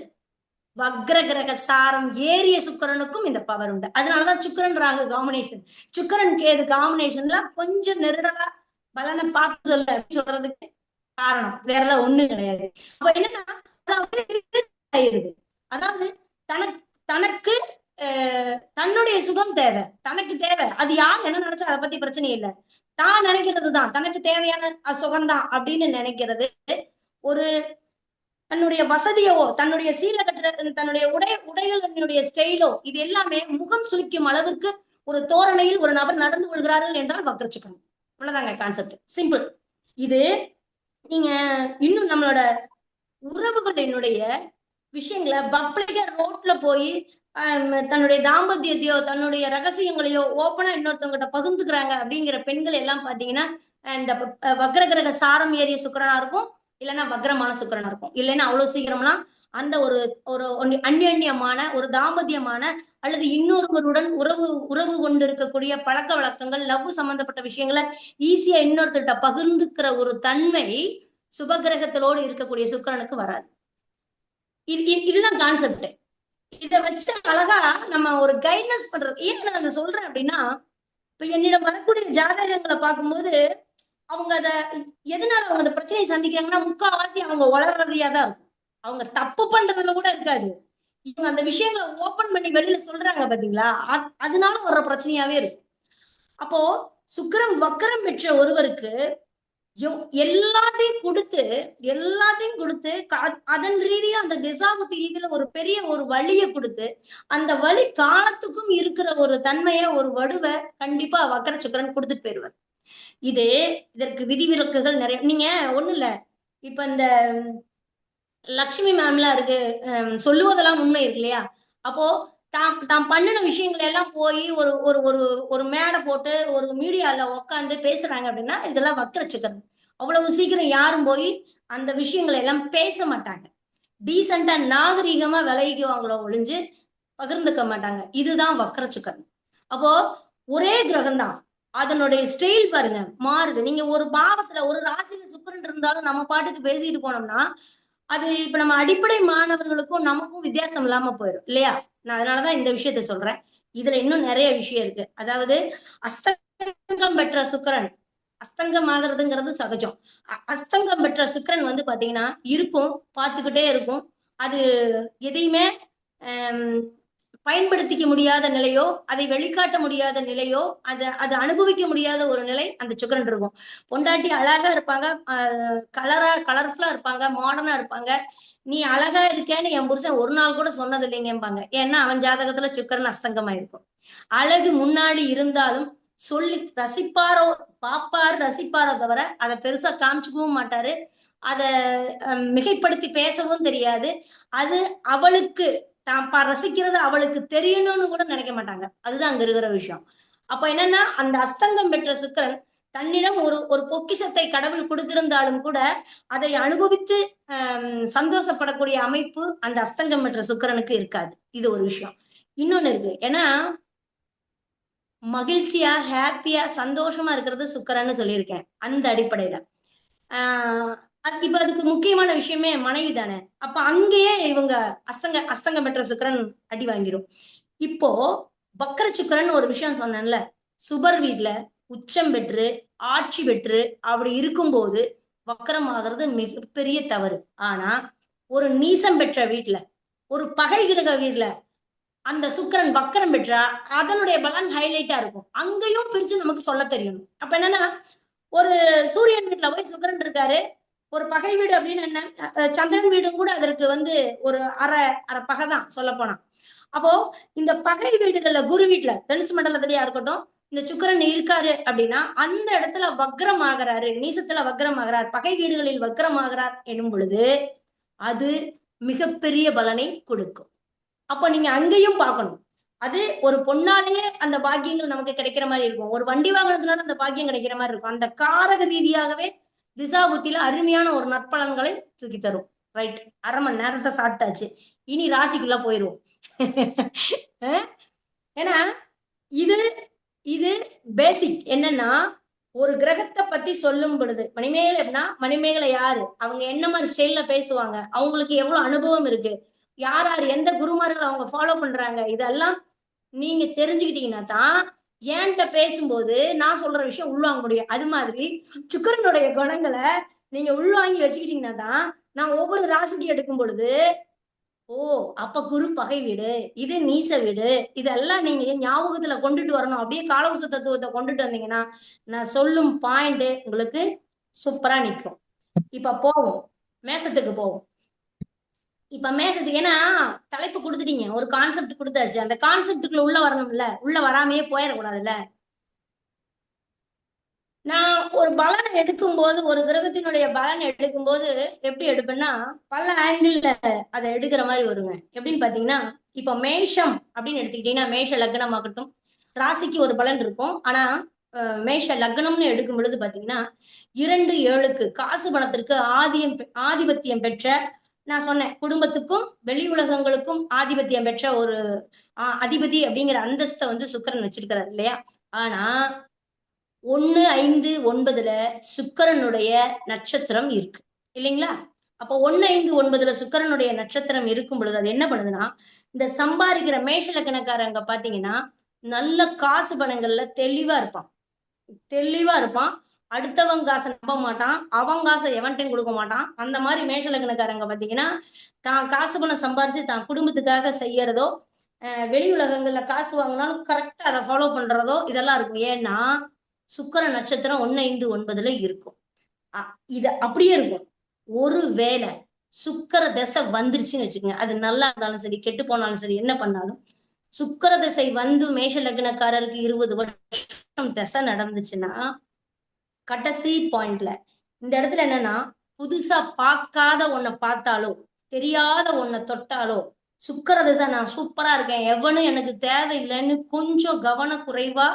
வக்ர கிரக சாரம் ஏறிய சுக்கிரனுக்கும் இந்த பவர் உண்டு. அதனாலதான் சுக்கிரன் ராகு காம்பினேஷன், சுக்கிரன் கேது காம்பினேஷன்ல கொஞ்சம் நெருடலா பலனை பார்த்து சொல்றதுக்கு காரணம் வேற ஒண்ணும் கிடையாது. அப்ப என்னன்னா அதாவது தனக்கு தன்னுடைய சுகம் தேவை, தனக்கு தேவை, அது யார் என்ன நினைச்சா அதை பத்தி பிரச்சனை இல்லை, தான் நினைக்கிறதுதான் தனக்கு தேவையான சுகம்தான் அப்படின்னு நினைக்கிறது. ஒரு தன்னுடைய வசதியோ, தன்னுடைய சீல கட்டுற, தன்னுடைய உடைகளினுடைய ஸ்டைலோ, இது எல்லாமே முகம் சுளிக்கும் அளவுக்கு ஒரு தோரணையில் ஒரு நபர் நடந்து கொள்கிறார்கள் என்றால் வக்ர சுக்கிரன். அவ்வளவுதாங்க கான்செப்ட், சிம்பிள். இது நீங்க இன்னும் நம்மளோட உறவுகளினுடைய விஷயங்களை பப்ளிக்கா ரோட்ல போய் தன்னுடைய தாம்பத்தியத்தையோ தன்னுடைய ரகசியங்களையோ ஓப்பனா இன்னொருத்தவங்கிட்ட பகிர்ந்துக்கிறாங்க அப்படிங்கிற பெண்கள் எல்லாம் பாத்தீங்கன்னா இந்த வக்ர கிரக சாரம் ஏறிய சுக்கிரனா இருக்கும், இல்லைன்னா வக்ரமான சுக்கிரனா இருக்கும். இல்லைன்னா அவ்வளவு சீக்கிரம்லாம் அந்த ஒரு அந்யோன்யமான ஒரு தாம்பத்தியமான அல்லது இன்னொருவருடன் உறவு கொண்டு இருக்கக்கூடிய பழக்க வழக்கங்கள், லவ் சம்பந்தப்பட்ட விஷயங்களை ஈஸியா இன்னொருத்தர்கிட்ட பகிர்ந்துக்கிற ஒரு தன்மை சுபகிரகத்திலோடு இருக்கக்கூடிய சுக்கிரனுக்கு வராது. இதுதான் கான்செப்ட். இதை வச்சு அழகா நம்ம ஒரு கைட்னஸ் பண்றது. ஏன் நான் அதை சொல்றேன் அப்படின்னா, இப்ப என்னிடம் வரக்கூடிய ஜாதகங்களை பார்க்கும்போது அவங்க எதனால அவங்க அந்த பிரச்சனையை சந்திக்கிறாங்கன்னா முக்காவாசி அவங்க வளர்றதையா தான் இருக்கும். அவங்க தப்பு பண்றதுல கூட இருக்காது. இவங்க அந்த விஷயங்களை ஓபன் பண்ணி வெளியில சொல்றாங்க பாத்தீங்களா, அதனால வர்ற பிரச்சனையாவே இருக்கும். அப்போ சுக்கிரன் வக்கரம் பெற்ற ஒருவருக்கு எல்லாத்தையும் கொடுத்து அதன் ரீதியா அந்த திசாபுத்தி ரீதியில ஒரு பெரிய ஒரு வழியை கொடுத்து அந்த வழி காலத்துக்கும் இருக்கிற ஒரு தன்மைய ஒரு வடுவை கண்டிப்பா வக்கர சுக்கிரன் கொடுத்துட்டு போயிடுவார். இதற்கு விதிவிலக்குகள் நிறைய. நீங்க ஒண்ணு இல்ல, இப்ப இந்த லக்ஷ்மி மேம்லாம் இருக்கு, சொல்லுவதெல்லாம் உண்மை இருக்கு இல்லையா? அப்போ தாம் பண்ணின விஷயங்கள் எல்லாம் போய் ஒரு ஒரு ஒரு ஒரு மேடை போட்டு ஒரு மீடியால உட்காந்து பேசுறாங்க அப்படின்னா இதெல்லாம் வக்கர சுக்கிரன். அவ்வளவு சீக்கிரம் யாரும் போய் அந்த விஷயங்களை எல்லாம் பேச மாட்டாங்க. டீசெண்டா நாகரீகமா விலகிக்குவாங்களோ ஒழிஞ்சு பகிர்ந்துக்க மாட்டாங்க. இதுதான் வக்கர சுக்கிரன். அப்போ ஒரே கிரகம் தான், அதனுடைய ஸ்டைல் பாருங்க மாறுது. நீங்க ஒரு பாவத்துல ஒரு ராசியில சுக்கிரன் இருந்தாலும் நம்ம பாட்டுக்கு பேசிட்டு போனோம்னா அது இப்ப நம்ம அடிப்படை மாணவர்களுக்கும் நமக்கும் வித்தியாசம் இல்லாம போயிடும் இல்லையா? நான் அதனாலதான் இந்த விஷயத்த சொல்றேன். இதுல இன்னும் நிறைய விஷயம் இருக்கு. அதாவது அஸ்தங்கம் பெற்ற சுக்கிரன், அஸ்தங்கம் ஆகுறதுங்கிறது சகஜம். அஸ்தங்கம் பெற்ற சுக்கிரன் வந்து பாத்தீங்கன்னா இருக்கும், பார்த்துக்கிட்டே இருக்கும். அது எதையுமே பயன்படுத்திக்க முடியாத நிலையோ, அதை வெளிக்காட்ட முடியாத நிலையோ, அதை அனுபவிக்க முடியாத ஒரு நிலை அந்த சுக்கிரன் இருக்கும். பொண்டாட்டி அழகா இருப்பாங்க, கலர்ஃபுல்லா இருப்பாங்க, மாடர்னா இருப்பாங்க. நீ அழகா இருக்கேன்னு என் புருஷன் ஒரு நாள் கூட சொன்னது இல்லைங்கம்பாங்க. ஏன்னா அவன் ஜாதகத்துல சுக்கிரன் அஸ்தங்கமா இருக்கும். அழகு முன்னாடி இருந்தாலும் சொல்லி ரசிப்பாரோ, பாப்பாரு ரசிப்பாரோ தவிர அதை பெருசா காமிச்சுக்கவும் மாட்டாரு. அதை மிகைப்படுத்தி பேசவும் தெரியாது. அது அவளுக்கு தான் ரசிக்கிறது அவளுக்கு தெரியணும்னு கூட நினைக்க மாட்டாங்க. அதுதான் அங்க இருக்கிற விஷயம். அப்ப என்னன்னா அந்த அஸ்தங்கம் பெற்ற சுக்கிரன் தன்னிடம் ஒரு பொக்கிஷத்தை கடவுள் கொடுத்திருந்தாலும் கூட அதை அனுபவித்து சந்தோஷப்படக்கூடிய அமைப்பு அந்த அஸ்தங்கம் பெற்ற சுக்கிரனுக்கு இருக்காது. இது ஒரு விஷயம். இன்னொன்னு இருக்கு, ஏன்னா மகிழ்ச்சியா ஹாப்பியா சந்தோஷமா இருக்கிறது சுக்கிரன்னு சொல்லியிருக்கேன். அந்த அடிப்படையில இப்ப அதுக்கு முக்கியமான விஷயமே மனைவி தானே. அப்ப அங்கேயே இவங்க அஸ்தங்கம் பெற்ற சுக்கிரன் அடி வாங்கிடும். இப்போ வக்கர சுக்கிரன் ஒரு விஷயம் சொன்னேன்ல, சுபர் வீட்டுல உச்சம் பெற்று ஆட்சி பெற்று அப்படி இருக்கும்போது வக்கரம் ஆகிறது மிகப்பெரிய தவறு. ஆனா ஒரு நீசம் பெற்ற வீட்டுல, ஒரு பகை கிரக வீட்டுல அந்த சுக்கிரன் வக்கரம் பெற்றா அதனுடைய பலன் ஹைலைட்டா இருக்கும். அங்கேயும் பிரிச்சு நமக்கு சொல்ல தெரியணும். அப்ப என்னன்னா, ஒரு சூரியன் வீட்டுல போய் சுக்கிரன் இருக்காரு, ஒரு பகை வீடு அப்படின்னு என்ன, சந்திரன் வீடும் கூட அதற்கு வந்து ஒரு அரை பகை தான் சொல்ல போனா. அப்போ இந்த பகை வீடுகள்ல குரு வீட்டுல தனுசு மண்டலத்திலேயா இருக்கட்டும் இந்த சுக்கிரன் இருக்காரு அப்படின்னா அந்த இடத்துல வக்ரம் ஆகிறாரு, நீசத்துல வக்ரம் ஆகிறார், பகை வீடுகளில் வக்ரம் ஆகிறார் எனும் பொழுது அது மிகப்பெரிய பலனை கொடுக்கும். அப்ப நீங்க அங்கேயும் பார்க்கணும். அது ஒரு பொண்ணாலேயே அந்த பாக்கியங்கள் நமக்கு கிடைக்கிற மாதிரி இருக்கும், ஒரு வண்டி வாகனத்தினால அந்த பாக்கியம் கிடைக்கிற மாதிரி இருக்கும். அந்த காரக ரீதியாகவே திசாபுத்தியில அருமையான ஒரு நற்பலன்களை தூக்கி தரும். ரைட், அரை மணி நேரத்தை சாப்பிட்டாச்சு, இனி ராசிக்குள்ள போயிருவோம். ஏன்னா இது பேசிக். என்னன்னா ஒரு கிரகத்தை பத்தி சொல்லும் பொழுது மணிமேகலை எப்படின்னா, மணிமேகலை யாரு, அவங்க என்ன மாதிரி ஸ்டைல்ல பேசுவாங்க, அவங்களுக்கு எவ்வளவு அனுபவம் இருக்கு, யார் யார் எந்த குருமார்கள் அவங்க ஃபாலோ பண்றாங்க, இதெல்லாம் நீங்க தெரிஞ்சுக்கிட்டீங்கன்னா தான் ஏன்ட்ட பேசும்போது நான் சொல்ற விஷயம் உள்வாங்க முடியும். அது மாதிரி சுக்கிரனுடைய குணங்களை நீங்க உள்வாங்கி வச்சுக்கிட்டீங்கன்னா தான் நான் ஒவ்வொரு ராசிக்கு எடுக்கும் பொழுது அப்ப குரு பகை வீடு, இது நீச வீடு, இதெல்லாம் நீங்க ஞாபகத்துல கொண்டுட்டு வரணும். அப்படியே காலவச தத்துவத்தை கொண்டுட்டு வந்தீங்கன்னா நான் சொல்லும் பாயிண்ட் உங்களுக்கு சூப்பரா நிற்கும். இப்ப போவோம் மேசத்துக்கு போவோம். இப்ப மேசத்துக்கு, ஏன்னா தலைப்பு கொடுத்துட்டீங்க, ஒரு கான்செப்ட் கொடுத்தாச்சு, அந்த கான்செப்டுக்குள்ள உள்ள வரணும்ல, உள்ள வராமையே போயிடக்கூடாதுல்ல. நான் ஒரு பலனை எடுக்கும் போது, ஒரு கிரகத்தினுடைய பலனை எடுக்கும் போது எப்படி எடுப்பேன்னா பல ஆங்கிள் அதை எடுக்கிற மாதிரி வருங்க. எப்படின்னு பாத்தீங்கன்னா, இப்ப மேஷம் அப்படின்னு எடுத்துக்கிட்டீங்கன்னா, மேஷ லக்னம் ஆகட்டும், ராசிக்கு ஒரு பலன் இருக்கும். ஆனா மேஷ லக்னம்னு எடுக்கும் பொழுது பாத்தீங்கன்னா 2-7க்கு காசு பணத்திற்கு ஆதிபத்தியம் பெற்ற, நான் சொன்னேன் குடும்பத்துக்கும் வெளி உலகங்களுக்கும் ஆதிபத்தியம் பெற்ற ஒரு அதிபதி அப்படிங்கிற அந்தஸ்தை வந்து சுக்கிரன் வச்சிருக்கிறார் இல்லையா? ஆனா 1-5-9 சுக்கிரனுடைய நட்சத்திரம் இருக்கு இல்லைங்களா? அப்போ 1-5-9 சுக்கிரனுடைய நட்சத்திரம் இருக்கும் பொழுது அது என்ன பண்ணுதுன்னா, இந்த சம்பாதிக்கிற மேஷ லக்னக்காரங்க பாத்தீங்கன்னா நல்ல காசு பணங்கள்ல தெளிவா இருப்பான். அடுத்தவன் காசை நம்ப மாட்டான், அவன் காசை எவன்ட்டையும் கொடுக்க மாட்டான். அந்த மாதிரி மேஷ லக்னக்காரங்க பாத்தீங்கன்னா தான் காசு பணம் சம்பாரிச்சு தான் குடும்பத்துக்காக செய்யறதோ, வெளி உலகங்கள்ல காசு வாங்கினாலும் கரெக்டா அதை ஃபாலோ பண்றதோ இதெல்லாம் இருக்கும். ஏன்னா சுக்கிர நட்சத்திரம் 1, 5, 9 இருக்கும். இது அப்படியே இருக்கும். ஒரு வேளை சுக்கிர திசை வந்துருச்சுன்னு வச்சுக்கோங்க, அது நல்லா இருந்தாலும் சரி கெட்டு போனாலும் சரி, என்ன பண்ணாலும் சுக்கிர திசை வந்து மேஷ லக்னக்காரருக்கு 20 வருஷம் திசை நடந்துச்சுன்னா கடைசி பாயிண்ட்ல இந்த இடத்துல என்னன்னா, புதுசா பார்க்காத ஒன்ன பார்த்தாலோ தெரியாத ஒன்ன தொட்டாலோ சுக்கிர திசை நான் சூப்பரா இருக்கேன், எவனும் எனக்கு தேவையில்லைன்னு கொஞ்சம் கவனக்குறைவா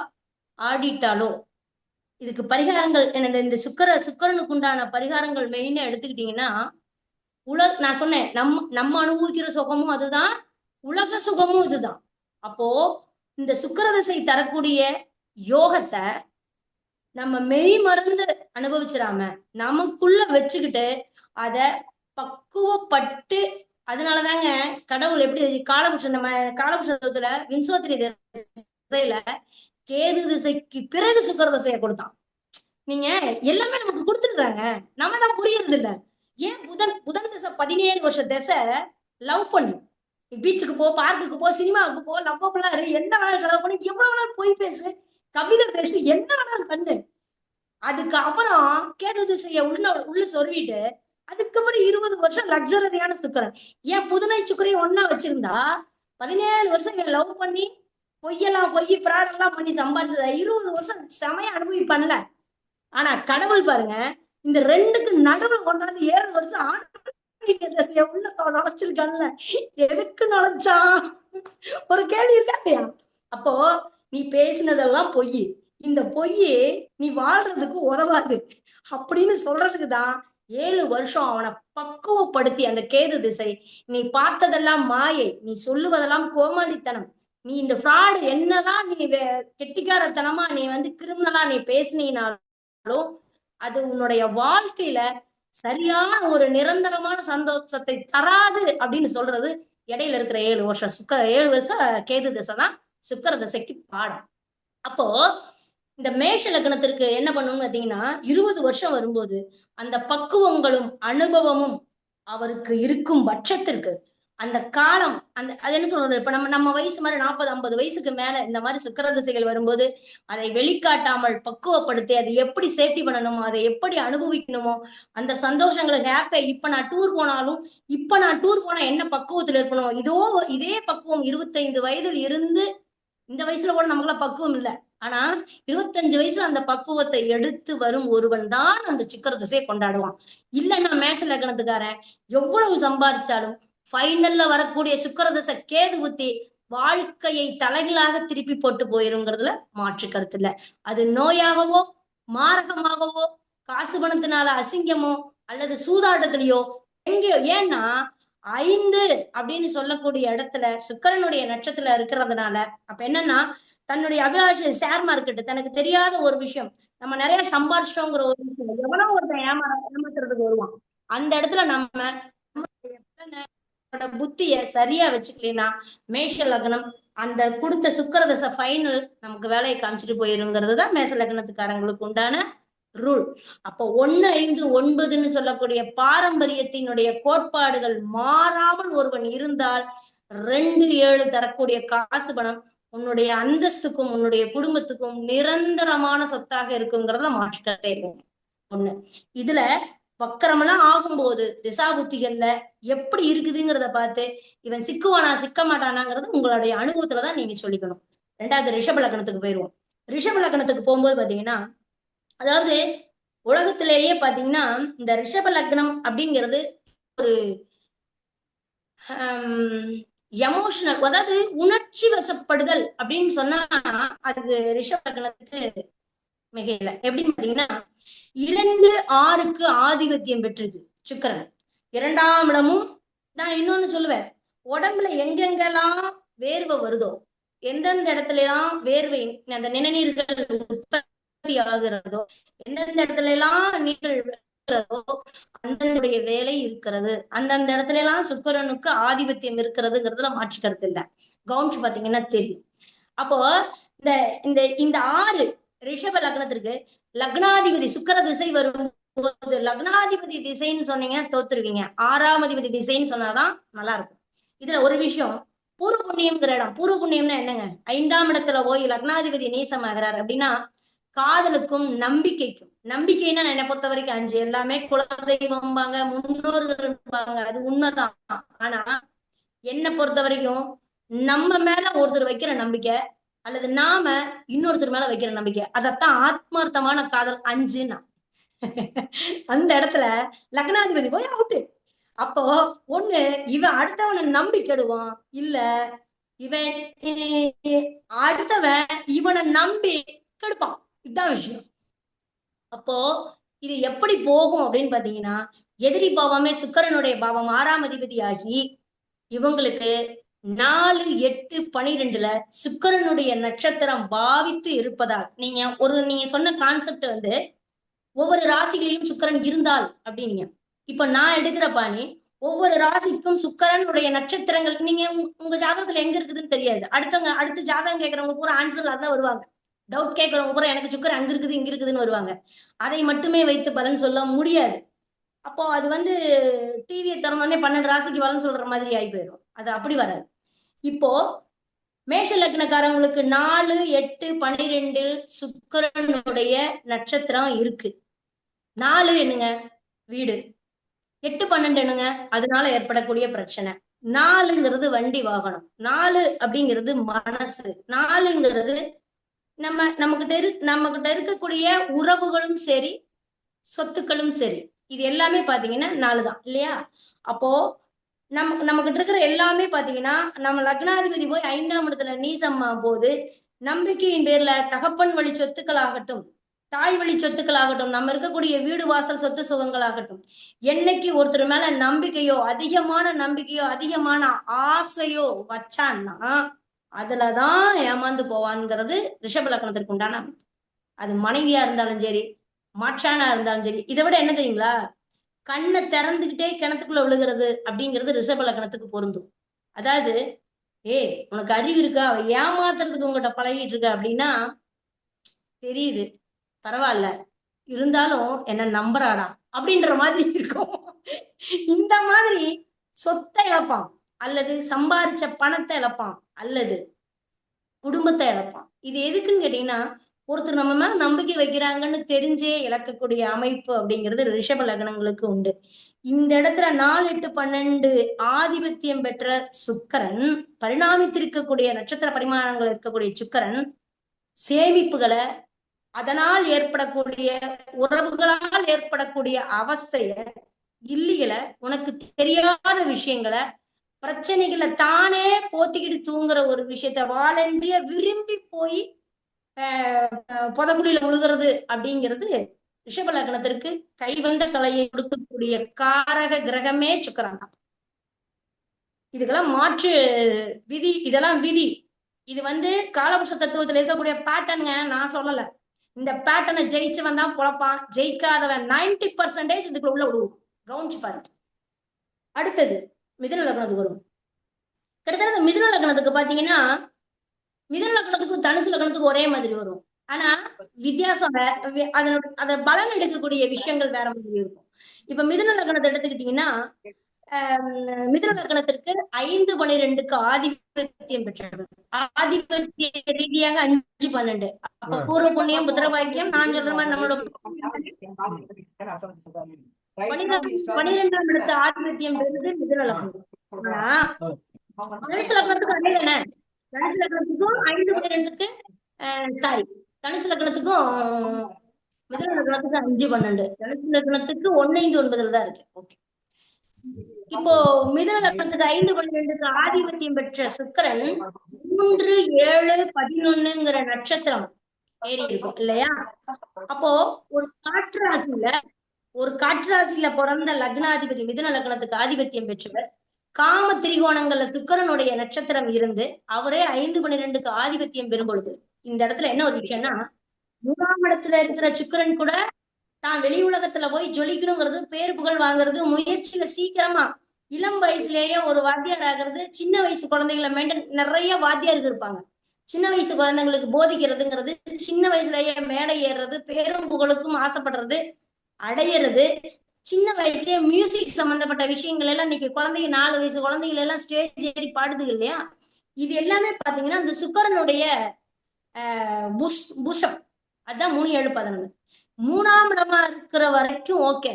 ஆடிட்டாலோ, இதுக்கு பரிகாரங்கள் இந்த சுக்கிரனுக்கு உண்டான பரிகாரங்கள் மெயினா எடுத்துக்கிட்டீங்கன்னா, நான் சொன்னேன் நம்ம அனுபவிக்கிற சுகமும் அதுதான், உலக சுகமும் இதுதான். அப்போ இந்த சுக்கிர திசை தரக்கூடிய யோகத்தை நம்ம மெய் மறந்து அனுபவிச்சிடாம நமக்குள்ள வச்சுக்கிட்டு அத பக்குவப்பட்டு, அதனாலதாங்க கடவுள் எப்படி காலபுருஷன் நம்ம காலபுருஷத்துல விம்சோத்திரி திசையில கேது திசைக்கு பிறகு சுக்கிர திசையை கொடுத்தான். நீங்க எல்லாமே நமக்கு கொடுத்துருக்காங்க, நம்ம தான் புரியறது இல்ல. ஏன் புதன் திசை 17 வருஷ திசை லவ் பண்ணு, பீச்சுக்கு போ, பார்க்குக்கு போ, சினிமாவுக்கு போ, லவ்வபுல்லா என்ன வேணாலும் செலவு பண்ணி, எவ்வளவு வேணாலும் போய் பேசு, கவிதை பேசு, என்ன வேணாலும் பண்ணு. அதுக்கு அப்புறம் கேது திசைய உள்ள சொருவிட்டு அதுக்கப்புறம் 20 வருஷம் லக்ஸரியான சுக்கரன். ஏன் புதுனை சுக்கரையும் ஒன்னா வச்சிருந்தா 17 வருஷம் லவ் பண்ணி பொய் பிராடெல்லாம் பண்ணி சம்பாதிச்சத 20 வருஷம் செமைய அனுபவிப்பண்ணல. ஆனா கடவுள் பாருங்க, இந்த ரெண்டுக்கு நடுவில் கொண்டாந்து 7 வருஷம் ஆன்மீக உள்ள நுழைச்சிருக்கல. எதுக்கு நுழைச்சா ஒரு கேள்வி இருக்கா இல்லையா? அப்போ நீ பேசினதெல்லாம் பொய், இந்த பொய்யே நீ வாழ்றதுக்கு உதவாது அப்படின்னு சொல்றதுக்கு தான் 7 வருஷம் அவனை பக்குவப்படுத்தி அந்த கேது திசை. நீ பார்த்ததெல்லாம் மாயை, நீ சொல்லுவதெல்லாம் கோமாளித்தனம், நீ இந்த ஃப்ராடு என்னதான் நீ கெட்டிக்காரத்தனமா நீ கிரிமினலா நீ பேசினாலும் அது உன்னுடைய வாழ்க்கையில சரியான ஒரு நிரந்தரமான சந்தோஷத்தை தராது அப்படின்னு சொல்றது இடையில இருக்கிற 7 வருஷம் 7 வருஷம் கேது திசை தான் சுக்கிர திசைக்கு பாடம். அப்போ இந்த மேஷ லக்னத்திற்கு என்ன பண்ணணும்னு பார்த்தீங்கன்னா, 20 வருஷம் வரும்போது அந்த பக்குவங்களும் அனுபவமும் அவருக்கு இருக்கும் பட்சத்திற்கு அந்த காலம் அது என்ன சொல்றது, இப்ப நம்ம வயசு மாதிரி 40-50 வயசுக்கு மேல இந்த மாதிரி சுக்கிர திசைகள் வரும்போது அதை வெளிக்காட்டாமல் பக்குவப்படுத்தி அதை எப்படி சேஃப்டி பண்ணணுமோ, அதை எப்படி அனுபவிக்கணுமோ, அந்த சந்தோஷங்களை ஹாப்பியா இப்ப நான் டூர் போனா என்ன பக்குவத்துல இருக்கணும், இதே பக்குவம் 25 வயதில் இருந்து இந்த வயசுல கூட நமக்குலாம் பக்குவம் இல்லை. ஆனா 25 வயசுல அந்த பக்குவத்தை எடுத்து வரும் ஒருவன் தான் அந்த சுக்கிர திசையை கொண்டாடுவான். இல்லைன்னா மேஷ லக்னத்துக்காரன் எவ்வளவு சம்பாதிச்சாலும் ஃபைனல்ல வரக்கூடிய சுக்கிர திசை கேது புத்தி வாழ்க்கையை தலைகளாக திருப்பி போட்டு போயிருங்கிறதுல மாற்று கருத்து இல்லை. அது நோயாகவோ மாரகமாகவோ காசு பணத்தினால அசிங்கமோ அல்லது சூதாட்டத்திலேயோ எங்கேயோ. ஏன்னா 5 அப்படின்னு சொல்லக்கூடிய இடத்துல சுக்கிரனுடைய நட்சத்திரம் இருக்கிறதுனால அப்ப என்னன்னா, தன்னுடைய அபிலாஷை ஷேர் மார்க்கெட் தனக்கு தெரியாத ஒரு விஷயம், நம்ம நிறைய சம்பாதிச்சிட்டோங்கிற ஒரு விஷயம் எவனோ ஒருத்தன் ஏமாத்துறதுக்கு வருவான். அந்த இடத்துல நம்ம புத்திய சரியா வச்சுக்கலாம், மேஷ லக்னம் அந்த கொடுத்த சுக்கிர தசை ஃபைனல் நமக்கு வேலையை காமிச்சிட்டு போயிருங்கிறது தான் மேஷ லக்னத்துக்காரங்களுக்கு உண்டான ரூல். அப்போ 1, 5, 9 சொல்லக்கூடிய பாரம்பரியத்தினுடைய கோட்பாடுகள் மாறாமல் ஒருவன் இருந்தால் 2, 7 தரக்கூடிய காசு பணம் உன்னுடைய அந்தஸ்துக்கும் உன்னுடைய குடும்பத்துக்கும் நிரந்தரமான சொத்தாக இருக்குங்கிறத மாற்றிட்டே இல்லைங்க. 1 இதுல வக்கரமெல்லாம் ஆகும்போது திசா புத்திகள்ல எப்படி இருக்குதுங்கிறத பார்த்து இவன் சிக்குவானா சிக்க மாட்டானாங்கிறது உங்களுடைய அனுபவத்துலதான் நீங்க சொல்லிக்கணும். 2வது ரிஷப லக்னத்துக்கு போயிடுவோம். ரிஷப லக்னத்துக்கு போகும்போது பாத்தீங்கன்னா, அதாவது உலகத்திலேயே பாத்தீங்கன்னா இந்த ரிஷப லக்னம் அப்படிங்கிறது ஒரு எமோஷனல், அதாவது உணர்ச்சி வசப்படுதல் அப்படின்னு சொன்னா அது ரிஷப லக்னத்துக்கு மிகையில. எப்படின்னு பாத்தீங்கன்னா 2, 6க்கு ஆதிபத்தியம் பெற்றிருக்கு சுக்கிரன். 2ஆம் இடமும் நான் இன்னொன்னு சொல்லுவேன், உடம்புல எங்கெங்கெல்லாம் வேர்வை வருதோ, எந்தெந்த இடத்துல எல்லாம் வேர்வை அந்த நிணநீர்கள் உற்பத்தி ஆகிறதோ, எந்தெந்த இடத்துல எல்லாம் நீர்கள் இருக்கிறதோ அந்தந்த வேலை இருக்கிறது, அந்தந்த இடத்துல எல்லாம் சுக்கிரனுக்கு ஆதிபத்தியம் இருக்கிறதுங்கிறதுல மாற்று கருத்து இல்லை. கவுன்ஸ் பாத்தீங்கன்னா தெரியும். அப்போ இந்த 6 ரிஷப லக்னம் லக்னத்திற்கு லக்னாதிபதி சுக்கிர திசை வரும்போது லக்னாதிபதி திசைன்னு சொன்னீங்கன்னா தோத்துருவீங்க. 6ஆம் அதிபதி திசைன்னு சொன்னாதான் நல்லா இருக்கும். இதுல ஒரு விஷயம், பூர்வ புண்ணியம்ங்கிற இடம். பூர்வ புண்ணியம்னா என்னங்க? 5ஆம் இடத்துல போய் லக்னாதிபதி நீசமாகிறார் அப்படின்னா காதலுக்கும் நம்பிக்கைக்கும். நம்பிக்கைன்னா என்னை பொறுத்த வரைக்கும் 5 எல்லாமே குலதெய்வம்பாங்க, முன்னோர்கள், அது உண்மைதான். ஆனா என்னை பொறுத்த வரைக்கும் நம்ம மேல ஒருத்தர் வைக்கிற நம்பிக்கை அல்லது நாம இன்னொருத்தர் மேல வைக்கிற நம்பிக்கை, அதத்தான் ஆத்மார்த்தமான காதல் 5ன்னா. அந்த இடத்துல லக்னாதிபதி போய் அவுட்டு. அப்போ ஒண்ணு இவன் அடுத்தவனை நம்பி கெடுவான், இல்ல இவன் அடுத்தவன் இவனை நம்பி கெடுப்பான். இதுதான் விஷயம். அப்போ இது எப்படி போகும் அப்படின்னு பாத்தீங்கன்னா, எதிரி பாவமே சுக்கிரனுடைய பாவம் 6ஆம் அதிபதி ஆகி இவங்களுக்கு 4, 8, 12ல சுக்கிரனுடைய நட்சத்திரம் பாவித்து இருப்பதால் நீங்க சொன்ன கான்செப்ட் வந்து ஒவ்வொரு ராசிகளிலும் சுக்கிரன் இருந்தால் அப்படின்னீங்க. இப்ப நான் எடுக்கிற பாணி ஒவ்வொரு ராசிக்கும் சுக்கிரனுடைய நட்சத்திரங்கள் நீங்க உங்க ஜாதகத்துல எங்க இருக்குதுன்னு தெரியாது. அடுத்து ஜாதகம் கேட்கறவங்க பூரா ஆன்சர் அதான் வருவாங்க. டவுட் கேட்கறவங்க பூரா எனக்கு சுக்கிரன் அங்க இருக்குது இங்க இருக்குதுன்னு வருவாங்க. அதை மட்டுமே வைத்து பலன் சொல்ல முடியாது. அப்போ அது வந்து டிவியை திறந்தோடனே 12 ராசிக்கு பலன் சொல்ற மாதிரி ஆகி போயிடும். அது அப்படி வராது. இப்போ மேஷ லக்னக்காரங்களுக்கு 4, 8, 12 சுக்கிரனுடைய நட்சத்திரம் இருக்கு. 4 என்னங்க? வீடு. 8, 12 என்னங்க? அதனால ஏற்படக்கூடிய பிரச்சனை. 4ங்கிறது வண்டி வாகனம். 4 அப்படிங்கிறது மனசு. 4ங்கிறது நம்மகிட்ட இருக்கக்கூடிய உறவுகளும் சரி, சொத்துக்களும் சரி, இது எல்லாமே பாத்தீங்கன்னா 4 தான் இல்லையா? அப்போ நம்மகிட்ட இருக்கிற எல்லாமே பாத்தீங்கன்னா நம்ம லக்னாதிபதி போய் 5ஆம் இடத்துல நீசம்மா போது நம்பிக்கையின் பேர்ல தகப்பன் வழி சொத்துக்கள் ஆகட்டும், தாய் வழி சொத்துக்கள் ஆகட்டும், நம்ம இருக்கக்கூடிய வீடு வாசல் சொத்து சுகங்கள் ஆகட்டும், என்னைக்கு ஒருத்தர் மேல நம்பிக்கையோ அதிகமான ஆசையோ வச்சான்னா அதுலதான் ஏமாந்து போவான்ங்கிறது ரிஷப லக்னத்திற்கு உண்டான. அது மனைவியா இருந்தாலும் சரி, மாற்றானா இருந்தாலும் சரி. இதை விட என்ன தெரியுங்களா? கண்ணை திறந்துகிட்டே கிணத்துக்குள்ள விழுகிறது அப்படிங்கிறது ரிஷப லக்னத்துக்கு பொருந்தும். அதாவது உனக்கு அறிவு இருக்கா, அவ ஏமாத்துறதுக்கு உங்ககிட்ட பழகிட்டு இருக்க அப்படின்னா தெரியுது, பரவாயில்ல, இருந்தாலும் என்ன நம்புறாடா அப்படின்ற மாதிரி இருக்கும். இந்த மாதிரி சொத்தை இழப்பான், அல்லது சம்பாரிச்ச பணத்தை இழப்பான், அல்லது குடும்பத்தை இழப்பான். இது எதுக்குன்னு கேட்டீங்கன்னா, ஒருத்தர் நம்ம மேல நம்பிக்கை வைக்கிறாங்கன்னு தெரிஞ்சே இழக்கக்கூடிய அமைப்பு அப்படிங்கிறது ரிஷப லக்னங்களுக்கு உண்டு. இந்த இடத்துல 4, 8, 12 ஆதிபத்தியம் பெற்ற சுக்கிரன், பரிணாமித்திருக்கக்கூடிய நட்சத்திர பரிமாணங்கள் இருக்கக்கூடிய சுக்கிரன் சேமிப்புகளை, அதனால் ஏற்படக்கூடிய உறவுகளால் ஏற்படக்கூடிய அவஸ்தைய, இல்லிகளை, உனக்கு தெரியாத விஷயங்களை, பிரச்சனைகளை தானே போத்திக்கிட்டு தூங்குற ஒரு விஷயத்த வாலண்டியா விரும்பி போய் புதக்குழியில விழுகிறது அப்படிங்கிறது ரிஷப லக்னத்திற்கு கைவந்த கலையை கொடுக்கக்கூடிய காரக கிரகமே சுக்கிரன் தான். இதுக்கெல்லாம் மாற்று விதி, இதெல்லாம் விதி. இது வந்து காலபுருஷ தத்துவத்துல இருக்கக்கூடிய பேட்டர்னுங்க, நான் சொல்லல. இந்த பேட்டர்னை ஜெயிச்சவன் தான் பொழப்பான், ஜெயிக்காதவன் 90% இதுக்குள்ள உள்ள விடுவோம். கவனிச்சு பாருங்க. அடுத்தது மிதுன லக்னத்துக்கு வரும். கிட்டத்தட்ட மிதுன லக்னத்துக்கு பாத்தீங்கன்னா மிதுன லக்னத்துக்கும் தனுசு லக்னத்துக்கும் ஒரே மாதிரி வரும். ஆனா வித்தியாசம் அத பலன் எடுக்கக்கூடிய விஷயங்கள் வேற மாதிரி இருக்கும். இப்ப மிதுன லக்னத்தை எடுத்துக்கிட்டீங்கன்னா மிதுன லக்னத்திற்கு 5, 12க்கு ஆதிபத்தியம் பெற்றவர். ஆதிபத்திய ரீதியாக 5, 12. அப்ப பூர்வ புண்ணியம், புத்திர பாக்கியம், நான் சொல்ற மாதிரி நம்மளோட 12ஆம் இடத்து ஆதிபத்தியம் பெறுவது மிதுன லக்னம். ஆனா தனுசு லக்னத்துக்கு அதே தானே. தனுசு லக்னத்துக்கும் 5, 12க்கு சாரி தனுசு லக்னத்துக்கும் மிதுன லக்னத்துக்கு 5, 12. தனுசு லக்னத்துக்கு 1, 5, 9 தான் இருக்கு. ஓகே. இப்போ மிதுன லக்னத்துக்கு 5, 12க்கு ஆதிபத்தியம் பெற்ற சுக்கிரன் 3, 7, 11ங்கிற நட்சத்திரம் ஏறி இருக்கும் இல்லையா? அப்போ ஒரு காற்றாசியில பிறந்த லக்னாதிபதி மிதுன லக்னத்துக்கு ஆதிபத்தியம் பெற்றவர் காம திரிகோணங்கள்ல சுக்கிரனுடைய நட்சத்திரம் இருந்து அவரே 5, 12க்கு ஆதிபத்தியம் பெறும் பொழுது இந்த இடத்துல என்ன ஒரு விஷயம்னா, 3ஆம் இடத்துல இருக்கிற சுக்கிரன் கூட தான் வெளி உலகத்துல போய் ஜொலிக்கணுங்கிறது, பேர் புகழ் வாங்குறது, முயற்சியில சீக்கிரமா இளம் வயசுலயே ஒரு வாத்தியார் ஆகிறது. சின்ன வயசு குழந்தைகளை மெயின்டைன் நிறைய வாத்தியார்கள் இருப்பாங்க. சின்ன வயசு குழந்தைங்களுக்கு போதிக்கிறதுங்கிறது சின்ன வயசுலயே மேடை ஏறுறது, பேரும் புகழுக்கும் ஆசைப்படுறது, அடையிறது, சின்ன வயசுலயே மியூசிக் சம்பந்தப்பட்ட விஷயங்கள் எல்லாம் இன்னைக்கு குழந்தைங்க 4 வயசு குழந்தைகள் எல்லாம் ஸ்டேஜ் ஏறி பாடுதுங்க இல்லையா? இது எல்லாமே பாத்தீங்கன்னா இந்த சுக்கரனுடைய புஷம். அதான் 3 7 11. 3ஆம் இடமா இருக்கிற வரைக்கும் ஓகே.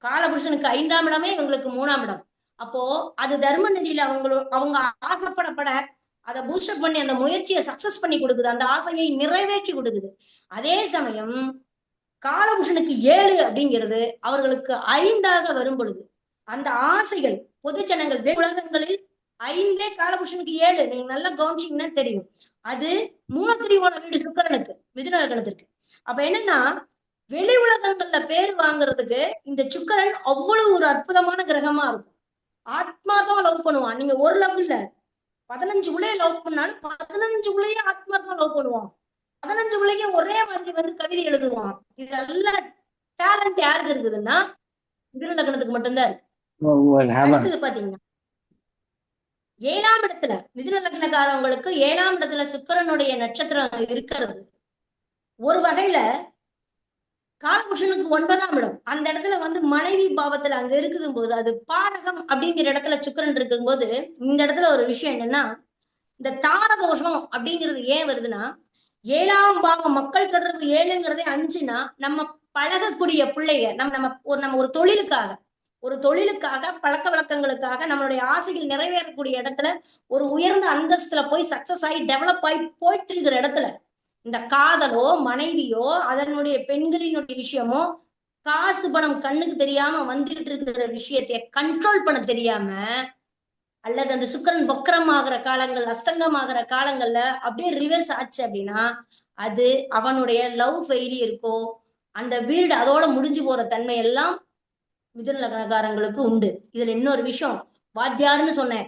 காலபுருஷனுக்கு 5ஆம் இடமே இவங்களுக்கு 3ஆம் இடம். அப்போ அது தர்ம நெறியில அவங்க ஆசைப்படப்பட அதை பூஸ்டப் பண்ணி அந்த முயற்சியை சக்சஸ் பண்ணி கொடுக்குது, அந்த ஆசையை நிறைவேற்றி கொடுக்குது. அதே சமயம் காலபுருஷனுக்கு 7 அப்படிங்கிறது அவர்களுக்கு 5ஆக வரும் பொழுது அந்த ஆசைகள் பொதுஜனங்கள் உலகங்களில் 5 காலபுருஷனுக்கு 7 நீங்க நல்லா கவனிச்சீங்கன்னா தெரியும். அது மூலத்திரிகோண வீடு சுக்கரனுக்கு, மிதுன லக்னத்திற்கு. அப்ப என்னன்னா வெளி உலகங்கள்ல பேர் வாங்குறதுக்கு இந்த சுக்கரன் அவ்வளவு ஒரு அற்புதமான கிரகமா இருக்கும். ஆத்மார்த்தமா லவ் பண்ணுவான். நீங்க ஒரு லவ் இல்ல 15 பிள்ளைய லவ் பண்ணாலும் 15 பிள்ளைய ஆத்மார்த்தமா லவ் பண்ணுவான். 15 பிள்ளைங்க ஒரே மாதிரி வந்து கவிதை எழுதுவான். இதெல்லாம் டேலண்ட் யாருக்கு இருக்குதுன்னா மிதுன லக்னத்துக்கு மட்டும்தான் இருக்கு. அடுத்தது பாத்தீங்கன்னா 7ஆம் இடத்துல மிதுன லக்னக்காரவங்களுக்கு 7ஆம் இடத்துல சுக்கிரனுடைய நட்சத்திரம் இருக்கிறது ஒரு வகையில காலபுருஷனுக்கு 9ஆம் இடம். அந்த இடத்துல வந்து மனைவி பாவத்துல அங்க இருக்குது போது அது பாதகம் அப்படிங்கிற இடத்துல சுக்கிரன் இருக்கும்போது இந்த இடத்துல ஒரு விஷயம் என்னன்னா இந்த தாரதோஷம் அப்படிங்கிறது ஏன் வருதுன்னா 7ஆம் பாவம் மக்கள் தொடர்பு 7ங்கிறதே 5னா நம்ம பழகக்கூடிய பிள்ளைங்க நம்ம ஒரு தொழிலுக்காக பழக்க வழக்கங்களுக்காக நம்மளுடைய ஆசைகள் நிறைவேறக்கூடிய இடத்துல ஒரு உயர்ந்த அந்தஸ்துல போய் சக்சஸ் ஆகி டெவலப் ஆகி போயிட்டு இருக்கிற இடத்துல இந்த காதலோ மனைவியோ அதனுடைய பெண்களினுடைய விஷயமோ காசு பணம் கண்ணுக்கு தெரியாம வந்துகிட்டு இருக்கிற விஷயத்தைய கண்ட்ரோல் பண்ண தெரியாம அல்லது அந்த சுக்கரன் வக்ரம் ஆகிற காலங்கள் அஸ்தங்கம் ஆகிற காலங்கள்ல அப்படியே ரிவர்ஸ் ஆச்சு அப்படின்னா அது அவனுடைய லவ் ஃபெயிலியருக்கோ அந்த வீடு அதோட முடிஞ்சு போற தன்மை எல்லாம் மிதுன லக்னக்காரங்களுக்கு உண்டு. இதுல இன்னொரு விஷயம், வாத்தியார்னு சொன்னேன்,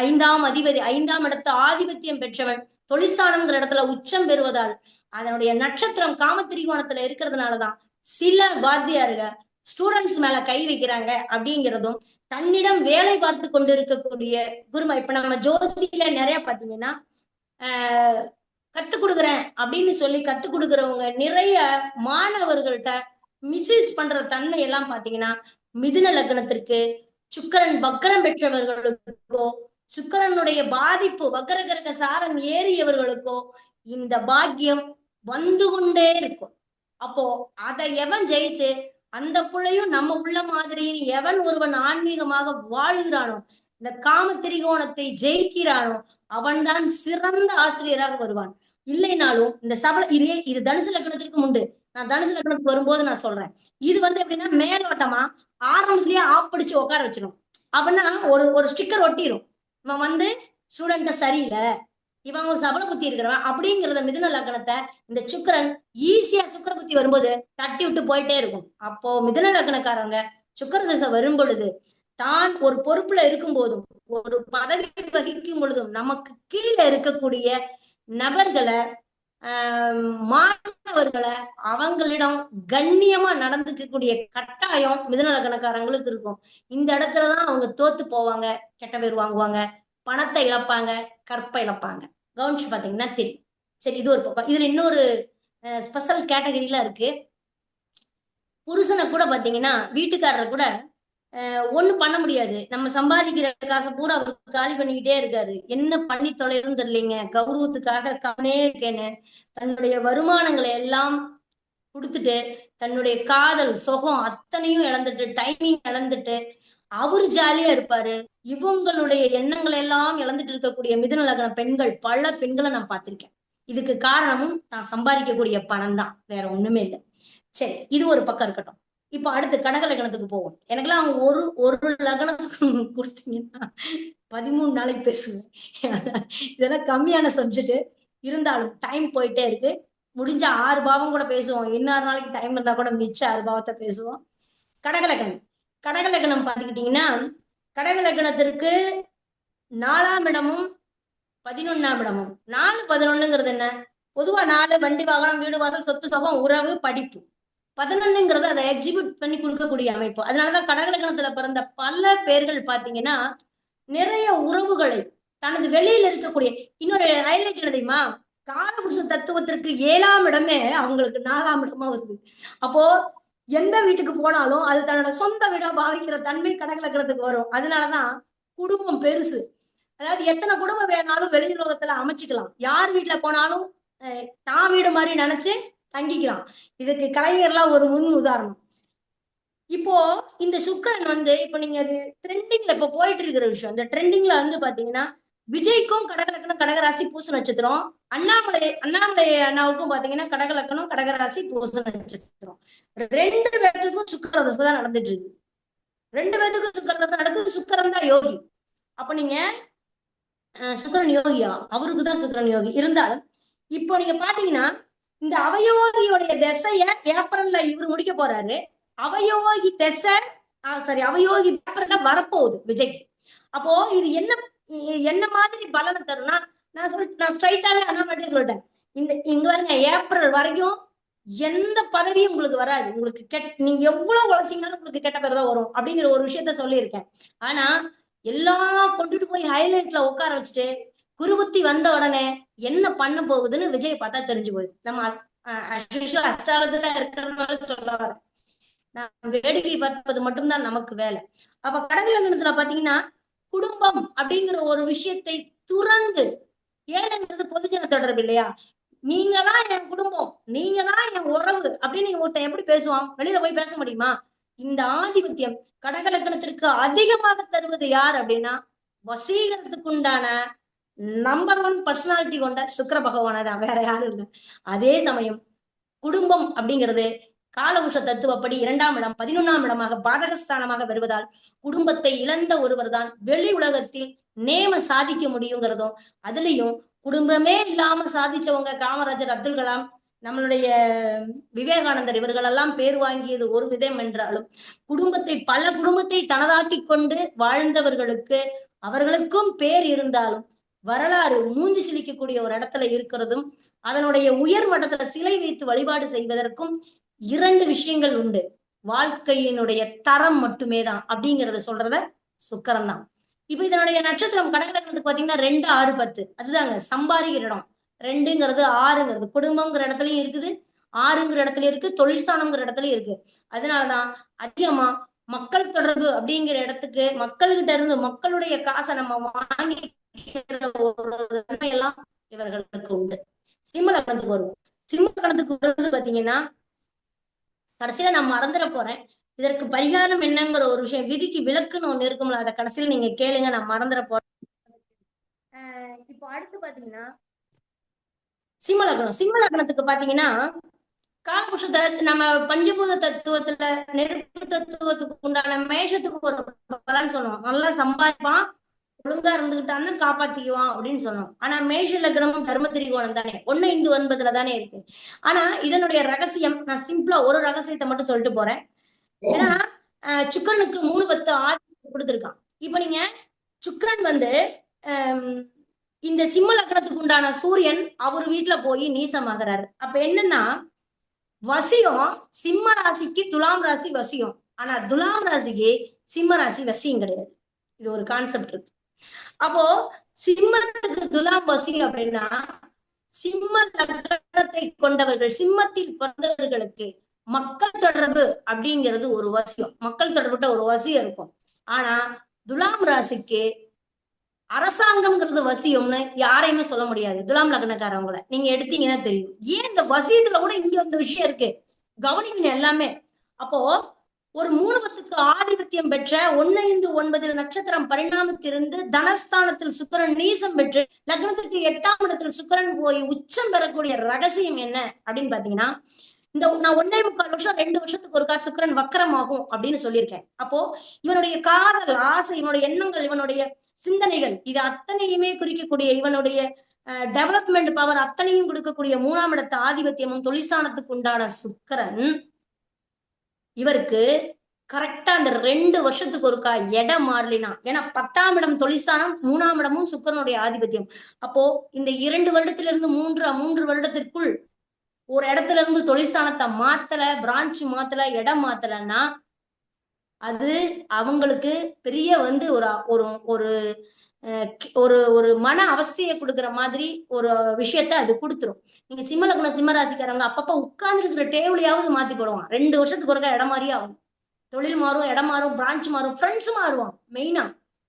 5ஆம் அதிபதி 5ஆம் இடத்து ஆதிபத்தியம் பெற்றவன் தொழிற்சானம்ங்கிற இடத்துல உச்சம் பெறுவதால் அதனுடைய நட்சத்திரம் காமத்திரிகோணத்துல இருக்கிறதுனாலதான் சில வாத்தியார்கள் ஸ்டூடெண்ட்ஸ் மேல கை வைக்கிறாங்க அப்படிங்கிறதும் தன்னிடம் வேலை பார்த்து கொண்டு இருக்கக்கூடிய குருமா. இப்ப நம்ம ஜோசியில நிறைய பாத்தீங்கன்னா கத்துக் கொடுக்குறேன் அப்படின்னு சொல்லி கத்துக் கொடுக்குறவங்க நிறைய மாணவர்கள்ட்ட மிஸ்யூஸ் பண்ற தன்மை எல்லாம் பாத்தீங்கன்னா மிதுன லக்னத்திற்கு சுக்கரன் வக்கரம் பெற்றவர்களுக்கோ சுக்கரனுடைய பாதிப்பு வக்கரகிரக சாரம் ஏறியவர்களுக்கோ இந்த பாக்கியம் வந்து கொண்டே இருக்கும். அப்போ அதை எவன் ஜெயிச்சு அந்த பிள்ளையும் நம்ம உள்ள மாதிரி எவன் ஒருவன் ஆன்மீகமாக வாழ்கிறானோ இந்த காம திரிகோணத்தை ஜெயிக்கிறானோ அவன்தான் சிறந்த ஆசிரியராக வருவான். இல்லைனாலும் இந்த இது தனுசு லக்னத்திற்கும் உண்டு. நான் தனுசு லக்னத்துக்கு வரும்போது நான் சொல்றேன். இது வந்து எப்படின்னா மேலோட்டமா ஆரம்பத்திலேயே ஆப்பிடிச்சு உட்கார வச்சிடும். அப்படின்னா ஒரு ஸ்டிக்கர் ஒட்டிடும், இவன் வந்து ஸ்டூடெண்ட்ட சரியில்லை, இவன் ஒரு சபல புத்தி இருக்கிறவன் அப்படிங்கிறத மிதுன லக்னத்தை இந்த சுக்கரன் ஈஸியா சுக்கர புத்தி வரும்போது தட்டி விட்டு போயிட்டே இருக்கும். அப்போ மிதுன லக்னக்காரங்க சுக்கர திசை வரும் பொழுது தான் ஒரு பொறுப்புல இருக்கும் போதும் ஒரு பதவி வகிக்கும் பொழுதும் நமக்கு கீழே இருக்கக்கூடிய நபர்களை மாணவர்களை அவங்களிடம் கண்ணியமா நடந்துக்கக்கூடிய கட்டாயம் மிதுன லக்னக்காரங்களுக்கு இருக்கும். இந்த இடத்துலதான் அவங்க தோத்து போவாங்க, கெட்ட பேர் வாங்குவாங்க, பணத்தை இழப்பாங்க, கற்பை இழப்பாங்க. கவனிச்சு பாத்தீங்கன்னா தெரியும். சரி, இது ஒரு பக்கம். இதுல இன்னொரு ஸ்பெஷல் கேட்டகரிலாம் இருக்கு. புருஷனை கூட பாத்தீங்கன்னா வீட்டுக்காரரை கூட ஒண்ணும் பண்ண முடியாது. நம்ம சம்பாதிக்கிற காசை பூரா அவர் காலி பண்ணிக்கிட்டே இருக்காரு. என்ன பண்ணி தொலைன்னு தெரியலீங்க, கௌரவத்துக்காக கவனே இருக்கேன்னு தன்னுடைய வருமானங்களை எல்லாம் கொடுத்துட்டு தன்னுடைய காதல் சுகம் அத்தனையும் இழந்துட்டு டைமிங் இழந்துட்டு அவரு ஜாலியா இருப்பாரு. இவங்களுடைய எண்ணங்களை எல்லாம் இழந்துட்டு இருக்கக்கூடிய மிதுன லக்ன பெண்கள் பல பெண்களை நான் பார்த்திருக்கேன். இதுக்கு காரணமும் நான் சம்பாதிக்கக்கூடிய பணம் தான், வேற ஒண்ணுமே இல்லை. சரி, இது ஒரு பக்கம் இருக்கட்டும். இப்ப அடுத்து கடக லக்னத்துக்கு போவோம். எனக்கெல்லாம் ஒரு லக்னத்துக்கு கொடுத்தீங்கன்னா 13 நாளைக்கு பேசுவேன். இதெல்லாம் கம்மியான சப்ஜெக்ட் இருந்தாலும் டைம் போயிட்டே இருக்கு. முடிஞ்ச 6 பாவம் கூட பேசுவோம். இன்னொரு நாளைக்கு டைம் இருந்தா கூட மிச்ச 6 பாவத்தை பேசுவோம். கடக லக்னம் பார்த்துக்கிட்டீங்கன்னா கடக லக்னத்திற்கு 4ஆம் இடமும் 11ஆம் இடமும் 4 11ங்கிறது என்ன? பொதுவா 4 வண்டி வாகனம் வீடு வாசல் சொத்து சுகம் உறவு படிப்பு. 11ங்கிறது அதை எக்ஸிக்யூட் பண்ணி கொடுக்கக்கூடிய அமைப்பு. அதனாலதான் கடக லக்னத்துல பிறந்த பல பேர்கள் பாத்தீங்கன்னா நிறைய உறவுகளை தனது வெளியில இருக்கக்கூடிய இன்னொரு ஹைலைட் என்ன தெரியுமா? காலபுருஷ தத்துவத்திற்கு 7ஆம் இடமே அவங்களுக்கு 4ஆம் இடமா வருது. அப்போ எந்த வீட்டுக்கு போனாலும் அது தன்னோட சொந்த வீடா பாவிக்கிற தன்மை கடகலக்கணத்துக்கு வரும். அதனாலதான் குடும்பம் பெருசு. அதாவது எத்தனை குடும்பம் வேணாலும் வெளி உலகத்துல அமைச்சுக்கலாம். யார் வீட்டுல போனாலும் தான் வீடு மாதிரி நினைச்சு தங்கிக்கலாம். இதுக்கு கலைஞர்லாம் ஒரு முன் உதாரணம். இப்போ இந்த சுக்கரன் இப்ப நீங்க அது ட்ரெண்டிங்ல இப்ப போயிட்டு இருக்கிற விஷயம். இந்த ட்ரெண்டிங்ல பாத்தீங்கன்னா விஜய்க்கும் கடகலக்கணம் கடகராசி பூச நட்சத்திரம், அண்ணாமலை அண்ணாவுக்கும் பாத்தீங்கன்னா கடகலக்கணம் கடகராசி பூச நட்சத்திரம். 2 பேருக்கும் சுக்கர தசை தான் நடந்துட்டு இருக்கு. 2 பேருக்கும் சுக்கர தசை நடக்குது. சுக்கரன் தான் யோகி. அப்ப நீங்க சுக்கரன் யோகியா? அவருக்கு தான் சுக்கரன் யோகி. இருந்தாலும் இப்போ நீங்க பாத்தீங்கன்னா இந்த அவயோகியோடைய திசைய ஏப்ரல்ல இவர் முடிக்க போறாரு. அவயோகி திசை அவயோகி ஏப்ரல்ல வரப்போகுது விஜய்க்கு. அப்போ இது என்ன மாதிரி பலனை தரும்னா, நான் ஸ்ட்ரைட்டாவே அண்ணாமலை சொல்லிட்டேன். இங்க பாருங்க, ஏப்ரல் வரைக்கும் எந்த பதவியும் உங்களுக்கு வராது. உங்களுக்கு நீங்க எவ்வளவு உழைச்சீங்கன்னாலும் உங்களுக்கு கெட்ட பேர் தான் வரும் அப்படிங்கிற ஒரு விஷயத்த சொல்லியிருக்கேன். ஆனா எல்லாம் கொண்டுட்டு போய் ஹைலைட்ல உட்கார வச்சுட்டு குருபுத்தி வந்த உடனே என்ன பண்ண போகுதுன்னு விஜய் பார்த்தா தெரிஞ்சு போகுது. நம்ம அஸ்ட்ராலஜில இருக்கிறனால சொல்ல வரேன். நான் வேடிக்கை பார்ப்பது மட்டும்தான் நமக்கு வேலை. அப்ப கடகலக்கணத்துல பாத்தீங்கன்னா குடும்பம் அப்படிங்கிற ஒரு விஷயத்தை துறந்து, ஏழைங்கிறது பொதுஜன தொடர்பு இல்லையா? நீங்க தான் என் குடும்பம், நீங்க தான் என் உறவு அப்படின்னு ஒருத்தன் எப்படி பேசுவான்? வெளியில போய் பேச முடியுமா? இந்த ஆதிபத்தியம் கடகலக்கணத்திற்கு அதிகமாக தருவது யார் அப்படின்னா, வசீகரத்துக்கு உண்டான நம்பர் 1 பர்சனாலிட்டி கொண்ட சுக்கிர பகவானை தான், வேற யாரும் இல்லை. அதே சமயம் குடும்பம் அப்படிங்கிறது காலபுருஷ தத்துவப்படி 2ஆம் இடம் 11ஆம் இடமாக பாதகஸ்தானமாக வருவதால் குடும்பத்தை இழந்த ஒருவர் தான் வெளி உலகத்தில் நேம சாதிக்க முடியுங்கிறதும், அதுலயும் குடும்பமே இல்லாம சாதிச்சவங்க காமராஜர், அப்துல் கலாம், நம்மளுடைய விவேகானந்தர், இவர்கள் எல்லாம் பேர் வாங்கியது ஒரு விதம் என்றாலும் பல குடும்பத்தை தனதாக்கி கொண்டு வாழ்ந்தவர்களுக்கு அவர்களுக்கும் பேர் இருந்தாலும் வரலாறு மூஞ்சி சிலிக்கக்கூடிய ஒரு இடத்துல இருக்கிறதும், அதனுடைய உயர் மட்டத்துல சிலை வைத்து வழிபாடு செய்வதற்கும் 2 விஷயங்கள் உண்டு. வாழ்க்கையினுடைய தரம் மட்டுமே தான் அப்படிங்கறத சொல்றத சுக்கரன் தான். இப்ப இதனுடைய நட்சத்திரம் கடகலக்கணத்துக்கு பாத்தீங்கன்னா 2, 6, 10 அதுதாங்க சம்பாதிக்கிற இடம். 2ங்கிறது 6ங்கிறது குடும்பம்ங்கிற இடத்துலயும் இருக்குது, 6ங்கிற இடத்துலயும் இருக்கு, தொழிற்சானம்ங்கிற இடத்துலயும் இருக்கு. அதனாலதான் அதிகமா மக்கள் தொடர்பு அப்படிங்கிற இடத்துக்கு மக்கள்கிட்ட இருந்து மக்களுடைய காசை நம்ம வாங்கி எல்லாம் இவர்களுக்கு உண்டு. சிம்ம லக்னத்துக்கு வருவோம். சிம்ம லக்னத்துக்கு வருவது பாத்தீங்கன்னா, கடைசியில நான் மறந்துட போறேன். இதற்கு பரிகாரம் என்னங்கிற ஒரு விஷயம், விதிக்கு விலக்குன்னு ஒண்ணு இருக்கும்ல, அதை கடைசியில நீங்க கேளுங்க, நான் மறந்துட போறேன். இப்போ அடுத்து பாத்தீங்கன்னா சிம்ம லக்னம். சிம்ம லக்னத்துக்கு பாத்தீங்கன்னா காலபுருஷ நம்ம பஞ்சபூத தத்துவத்துல நெருப்பு தத்துவத்துக்கு உண்டான மேஷத்துக்கு ஒரு பலன் சொல்லுவோம். நல்லா சம்பாதிப்பான், ஒழுங்கா இருந்துகிட்டான்னு காப்பாத்திக்குவான் அப்படின்னு சொன்னோம். ஆனா மேஷ லக்னமும் தர்ம திரிகோணம் தானே, 1, 5, 9 தானே இருக்கு. ஆனா இதனுடைய ரகசியம், நான் சிம்பிளா ஒரு ரகசியத்தை மட்டும் சொல்லிட்டு போறேன். ஏன்னா சுக்கரனுக்கு 3, 10 ஆதிக்கம் கொடுத்திருக்கான். இப்ப நீங்க சுக்கரன் இந்த சிம்ம லக்னத்துக்கு உண்டான சூரியன் அவர் வீட்டுல போய் நீசமாகிறாரு. அப்ப என்னன்னா, வசியம் சிம்ம ராசிக்கு துலாம் ராசி வசியம், ஆனா துலாம் ராசிக்கு சிம்ம ராசி வசியம் கிடையாது. இது ஒரு கான்செப்ட் இருக்கு. அப்போ சிம்மத்துக்கு துலாம் வசியம் அப்படின்னா, சிம்ம லக்னத்தை கொண்டவர்கள், சிம்மத்தில் பிறந்தவர்களுக்கு மக்கள் தொடர்பு அப்படிங்கிறது ஒரு வசியம், மக்கள் தொடர்புட்ட ஒரு வசியம் இருக்கும். ஆனா துலாம் ராசிக்கு அரசாங்கம்ங்கிறது வசியம்னு யாரையுமே சொல்ல முடியாது. துலாம் லக்னக்காரவங்களை நீங்க எடுத்தீங்கன்னா தெரியும். ஏன் இந்த வசியத்துல கூட இங்க வந்து விஷயம் இருக்கு, கவனிங்க எல்லாமே. அப்போ ஒரு 3, 10க்கு ஆதிபத்தியம் பெற்ற 1, 5, 9 நட்சத்திரம் பரிணாமத்திலிருந்து தனஸ்தானத்தில் சுக்கிரன் நீசம் பெற்று லக்னத்திற்கு 8ஆம் இடத்தில் சுக்கிரன் போய் உச்சம் பெறக்கூடிய ரகசியம் என்ன அப்படின்னு பாத்தீங்கன்னா, இந்த நான் 1.25 வருஷம் 2 வருஷத்துக்கு ஒருக்கா சுக்கிரன் வக்கரமாகும் அப்படின்னு சொல்லியிருக்கேன். அப்போ இவனுடைய காதல், ஆசை, இவனுடைய எண்ணங்கள், இவனுடைய சிந்தனைகள், இது அத்தனையுமே குறிக்கக்கூடிய இவனுடைய டெவலப்மெண்ட் பவர் அத்தனையும் கொடுக்கக்கூடிய 3ஆம் இடத்து ஆதிபத்தியமும் தொழிற்சானத்துக்கு உண்டான சுக்கிரன் இவருக்கு கரெக்டா அந்த 2 வருஷத்துக்கு ஒருக்கா இடம் மாறலினா, ஏன்னா 10ஆம் இடம் தொழிற்சானம், 3ஆம் இடமும் சுக்கிரனுடைய ஆதிபத்தியம். அப்போ இந்த 2 வருடத்திலிருந்து 3 வருடத்திற்குள் ஒரு இடத்துல இருந்து தொழிற்சானத்தை மாத்தல, பிரான்ச் மாத்தல, இடம் மாத்தலன்னா, அது அவங்களுக்கு பெரிய ஒரு ஒரு ஒரு மன அவஸ்தையை கொடுக்குற மாதிரி ஒரு விஷயத்த அது கொடுத்துரும். நீங்க சிம்ம லக்னம் சிம்ம ராசிக்காரங்க அப்பப்ப உட்கார்ந்து இருக்கிற டேபிளையாவது மாத்தி போடுவான். 2 வருஷத்துக்கு ஒருக்கா இடம் மாறியே ஆகும். தொழில் மாறும், இடம் மாறும், பிரான்ச் மாறும், ஃப்ரெண்ட்ஸ் மாறுவான். மெயினா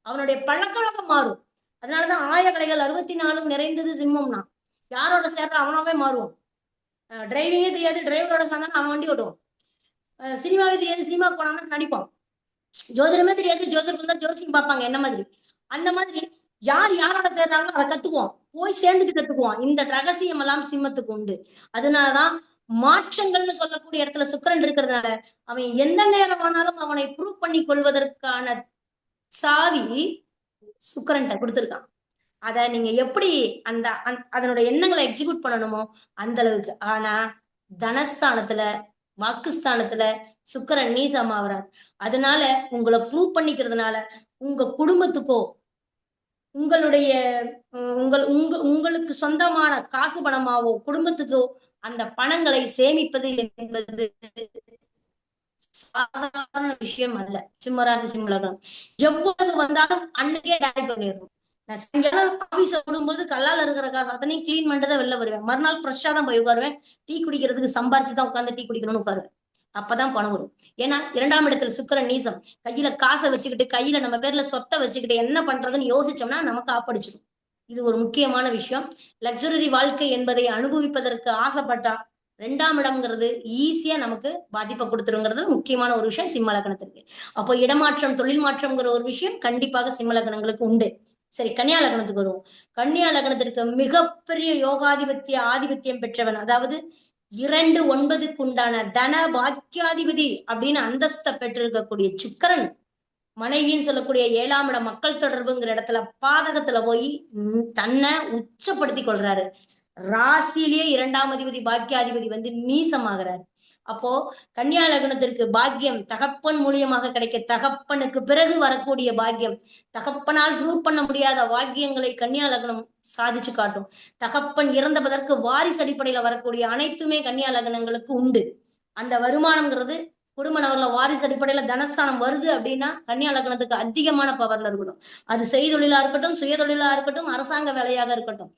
அவனுடைய பழக்கவழக்கம் மாறும். அதனாலதான் ஆயக்கலைகள் 64 நிறைந்தது சிம்மம்னா. யாரோட சேர்ற அவனாவே மாறுவான். டிரைவிங்கே தெரியாது, டிரைவரோட சேர்ந்தாலும் அவன் வண்டி ஓட்டுவான். சினிமாவே தெரியாது, சினிமா போனான்னா நடிப்பான். ஜோதிடமே தெரியாது, ஜோதிடர் தான் ஜோசியம் பார்ப்பாங்க என்ன மாதிரி. அந்த மாதிரி யார் யாரோட சேர்றாங்களோ அதை கத்துக்குவான், போய் சேர்ந்துட்டு கத்துக்குவான். இந்த ரகசியம் எல்லாம் சிம்மத்துக்கு உண்டு. அதனாலதான் மாற்றங்கள்னு சொல்லக்கூடிய இடத்துல சுக்கிரன் இருக்கிறதுனால அவன் எந்த நேரம் ஆனாலும் அவனை ப்ரூவ் பண்ணி கொள்வதற்கான சாவி சுக்கிரன்ட்ட கொடுத்துருக்கான். அத நீங்க எப்படி அந்த அதனோட எண்ணங்களை எக்ஸிக்யூட் பண்ணணுமோ அந்த அளவுக்கு. ஆனா தனஸ்தானத்துல வாக்குஸ்தானத்துல சுக்கிரன் நீசமாவறார். அதனால உங்களை ப்ரூவ் பண்ணிக்கிறதுனால உங்க குடும்பத்துக்கோ உங்களுடைய உங்களுக்கு சொந்தமான காசு பணமாவோ குடும்பத்துக்கோ அந்த பணங்களை சேமிப்பது என்பது சாதாரண விஷயம் அல்ல. சிம்மராசி சிம்மலகம் எவ்வளவு வந்தாலும் அன்னைக்கே டேரி பண்ணிடணும். நான் சாயங்காலம் ஆபீஸ்ல விடும்போது கல்லால இருக்கிற காசு அத்தனையும் கிளீன் பண்ணிட்டு தான் வெளில வருவேன். மறுநாள் ஃப்ரெஷ்ஷா தான் போய் உட்காருவேன். டீ குடிக்கிறதுக்கு சம்பாரிச்சு தான் உட்காந்து டீ குடிக்கணும்னு உட்காருவேன். அப்பதான் பணம் வரும். ஏன்னா 2ஆம் இடத்துல சுக்கிரன் நீசம். கையில காசை வச்சுக்கிட்டு கையில நம்ம பேர்ல சொத்தை வச்சுக்கிட்டு என்ன பண்றதுன்னு யோசிச்சோம்னா நமக்கு ஆப்படிச்சிடும். இது ஒரு முக்கியமான விஷயம். லக்ஸுரி வாழ்க்கை என்பதை அனுபவிப்பதற்கு ஆசைப்பட்டா 2ஆம் இடம்ங்கிறது ஈஸியா நமக்கு பாதிப்பை கொடுத்துருங்கிறது முக்கியமான ஒரு விஷயம் சிம்ம லக்னத்திற்கு. அப்போ இடமாற்றம் தொழில் மாற்றம்ங்கிற ஒரு விஷயம் கண்டிப்பாக சிம்ம லக்னங்களுக்கு உண்டு. சரி, கன்னியா லக்னத்துக்கு வருவோம். கன்னியா லக்னத்திற்கு மிகப்பெரிய ஆதிபத்தியம் பெற்றவன், அதாவது 2-9க்கு உண்டான தன பாக்கியாதிபதி அப்படின்னு அந்தஸ்தை பெற்றிருக்கக்கூடிய சுக்கிரன் மனைவின்னு சொல்லக்கூடிய 7ஆம் இடம் மக்கள் தொடர்புங்கிற இடத்துல பாதகத்துல போய் தன்னை உச்சப்படுத்தி கொள்றாரு. ராசியிலேயே 2ஆம் அதிபதி பாக்கியாதிபதி வந்து நீசமாகிறார். அப்போ கன்னியா லக்னத்திற்கு பாக்கியம் தகப்பன் மூலியமாக கிடைக்க, தகப்பனுக்கு பிறகு வரக்கூடிய பாக்கியம், தகப்பனால் ப்ரூவ் பண்ண முடியாத பாக்கியங்களை கன்னியா லக்னம் சாதிச்சு காட்டும். தகப்பன் இறந்ததற்கு வாரிசு அடிப்படையில வரக்கூடிய அனைத்துமே கன்னியா லக்னங்களுக்கு உண்டு. அந்த வருமானம்ங்கிறது குடும்ப நபர்ல வாரிசு அடிப்படையில தனஸ்தானம் வருது அப்படின்னா கன்னியா லக்னத்துக்கு அதிகமான பவர்ல இருக்கணும். அது செய்தொழிலா இருக்கட்டும், சுயதொழிலா இருக்கட்டும், அரசாங்க வேலையாக இருக்கட்டும்.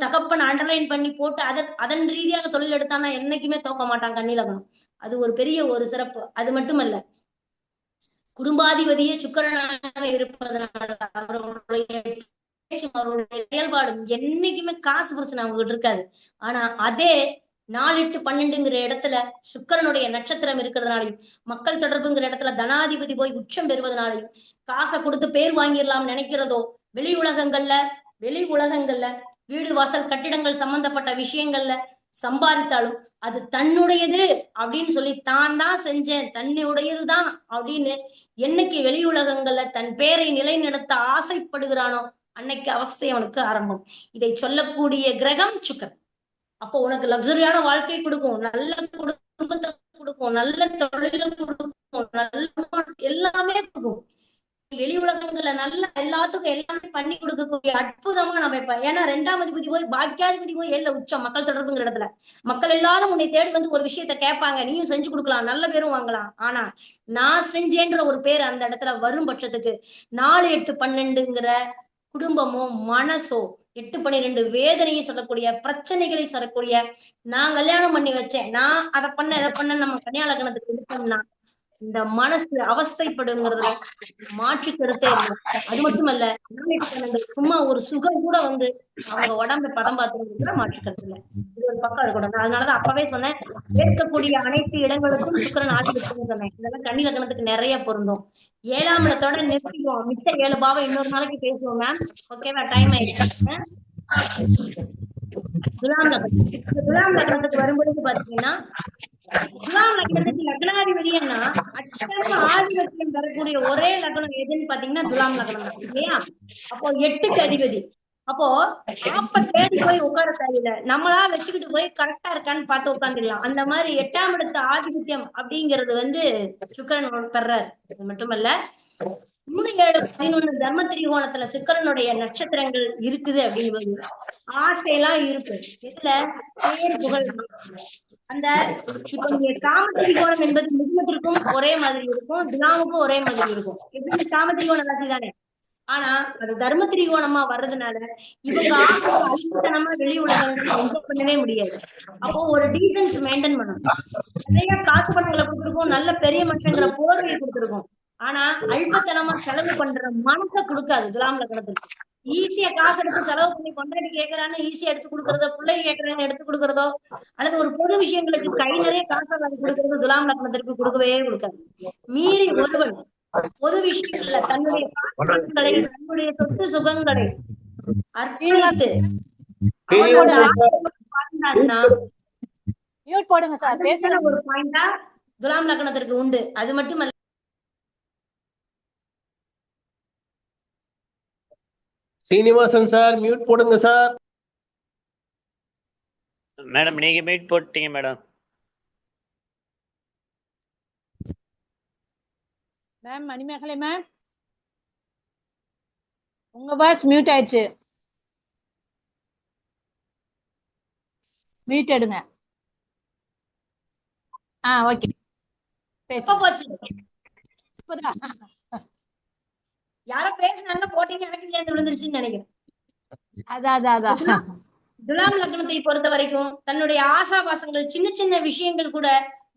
தகப்பன் அண்டர்லைன் பண்ணி போட்டு அதன் ரீதியாக தொழில் எடுத்தானா என்னைக்குமே தோக்க மாட்டான் கன்னி லக்னம். அது ஒரு பெரிய ஒரு சிறப்பு. அது மட்டுமல்ல, குடும்பாதிபதியே சுக்கிரனாக இருப்பதனால அவருடைய செயல்பாடும் என்னைக்குமே காசு பிரச்சனை அவங்க கிட்ட இருக்காது. ஆனா அதே 4-8-12ங்கிற இடத்துல சுக்கிரனுடைய நட்சத்திரம் இருக்கிறதுனாலையும் மக்கள் தொடர்புங்கிற இடத்துல தனாதிபதி போய் உச்சம் பெறுவதனாலையும் காசை கொடுத்து பேர் வாங்கிடலாம் நினைக்கிறதோ, வெளி உலகங்கள்ல வீடு வாசல் கட்டிடங்கள் சம்பந்தப்பட்ட விஷயங்கள்ல சம்பாதித்தாலும் அது தன்னுடையது அப்படின்னு சொல்லி தான் செஞ்சேன், தன்னுடையதுதான் அப்படின்னு என்னைக்கு வெளி உலகங்கள்ல தன் பேரை நிலைநிறுத்த ஆசைப்படுகிறானோ அன்னைக்கு அவஸ்தை அவனுக்கு ஆரம்பம். இதை சொல்லக்கூடிய கிரகம் சுக்கிரன். அப்போ உனக்கு லக்ஸரியான வாழ்க்கை கொடுக்கும், நல்ல குடும்பத்தை கொடுக்கும், நல்ல தொழில கொடுக்கும், நல்ல எல்லாமே கொடுக்கும். வெளி உலகங்கள்ல நல்ல எல்லாத்துக்கும் எல்லாமே பண்ணி கொடுக்கக்கூடிய அற்புதமான அமைப்பா. ஏன்னா 2ஆம் அதிபதி போய் பாக்கியாதிபதி போய் 7ல உச்சம் மக்கள் தொடர்புங்கிற இடத்துல மக்கள் எல்லாரும் உன்னை தேடி வந்து ஒரு விஷயத்த கேட்பாங்க, நீயும் செஞ்சு கொடுக்கலாம், நல்ல பேரும் வாங்கலாம். ஆனா நான் செஞ்சேன்ற ஒரு பேர் அந்த இடத்துல வரும் பட்சத்துக்கு 4-8-12ங்கிற குடும்பமோ மனசோ 8-12 வேதனையை சொல்லக்கூடிய பிரச்சனைகளை சொல்லக்கூடிய நான் கல்யாணம் பண்ணி வச்சேன், நான் அதை பண்ண நம்ம கன்னியா லக்னத்துக்கு எடுத்தோம்னா இந்த மனசு அவஸ்தைப்படுங்கிறதுல மாற்று கருத்தே இல்லை. அது மட்டுமல்ல, சும்மா ஒரு சுகம் கூட வந்து அவங்க உடம்பை பதம் பார்த்துங்கிறதுல மாற்று கருத்து இல்லை. இது ஒரு பக்கம் இருக்கணும். அதனாலதான் அப்பவே சொன்னேன், கேட்கக்கூடிய அனைத்து இடங்களுக்கும் சுக்கிரன் ஆதிபத்தியம்னு சொன்னேன். இதெல்லாம் கன்னி லக்னத்துக்கு நிறைய பொருந்தும். 7ஆம் இடத்தோட நிறுத்திக்குவோம். மிச்ச 7 பாவம் இன்னொரு நாளைக்கு பேசுவோம் மேம். ஓகேவா? டைம் ஆயிடுச்சு. துலாம் லக்னத்துக்கு வரும்பொழுது பாத்தீங்கன்னா, துலாம் லக்னத்துக்கு லக்னாதிபதினா அச்சமா ஆதிபத்தியம் தரக்கூடிய ஒரே லக்னம் எதுன்னு பாத்தீங்கன்னா துலாம் லக்னம் தான் இல்லையா? அப்போ 8க்கு அதிபதி. அப்போ தேடி போய் உட்கார தேவையில்ல, நம்மளா வச்சுக்கிட்டு போய் கரெக்டா இருக்கான்னு பார்த்து உட்காந்துடலாம். அந்த மாதிரி 8ஆம் இடத்து ஆதிபத்தியம் அப்படிங்கிறது வந்து சுக்கிரன் பெறாரு. அது மட்டுமல்ல, 3-7-11 தர்ம திரிகோணத்துல சுக்கிரனுடைய நட்சத்திரங்கள் இருக்குது அப்படின்னு ஆசையெல்லாம் இருக்கு. இதுல பேர் புகழ் அந்த இப்ப நீங்க காமத்திரிகோணம் என்பது மிதுனத்திற்கும் ஒரே மாதிரி இருக்கும், துலாமுக்கும் ஒரே மாதிரி இருக்கும். எப்படி காமத்திரிகோண ராசி தானே, ஆனா அது தர்ம திரிகோணமா வர்றதுனால இவங்க ஆகிற அழித்தனமா வெளி உலகங்கள் என்ஜாய் பண்ணவே முடியாது. அப்போ ஒரு டீசன்ஸ் மெயின்டைன் பண்ணணும். நிறைய காசு பணங்களை கொடுத்துருக்கோம், நல்ல பெரிய மனுஷங்கிற போர்வையை கொடுத்துருக்கோம். ஆனா அல்பத்தனமா செலவு பண்ற மனசை கொடுக்காது துலாம் லக்னத்துக்கு. ஈஸியா காசு எடுத்து செலவு பண்ணி கொண்டாடி கேட்கறான்னு ஈஸியா எடுத்து கொடுக்கறதோ, பிள்ளை கேட்கறான்னு எடுத்து கொடுக்கறதோ, அல்லது ஒரு பொது விஷயங்களுக்கு கை நிறைய காசு வாங்கி கொடுக்கறது துலாம் லக்னத்திற்கு கொடுக்கவே கொடுக்காது. மீறி ஒருவன் பொது விஷயங்கள்ல தன்னுடைய காசுகளை, தன்னுடைய சொத்து சுகங்களை அர்ப்பணித்து அவனோட வாழ்ந்தாருன்னா மியூட் போடுங்க சார், பேசுற பேசலாம். ஒரு பாயிண்டா துலாம் லக்னத்திற்கு உண்டு. அது மட்டுமல்ல, சீனிவாசன் சார் மியூட் போடுங்க சார். மேடம் நீங்க மீட் போட்டீங்க மேடம். மேம் மணிமேகலை மேம், உங்க வாய்ஸ் மியூட் ஆயிடுச்சு, மியூட் எடுங்க. ஓகே, எப்ப போச்சு? இப்பதான். யாரோ பேசினாங்க போட்டீங்க, எனக்கு சேர்ந்து விழுந்துருச்சுன்னு நினைக்கிறேன். அதான் துலாம் லக்னத்தை பொறுத்த வரைக்கும் தன்னுடைய ஆசாபாசங்கள், சின்ன சின்ன விஷயங்கள் கூட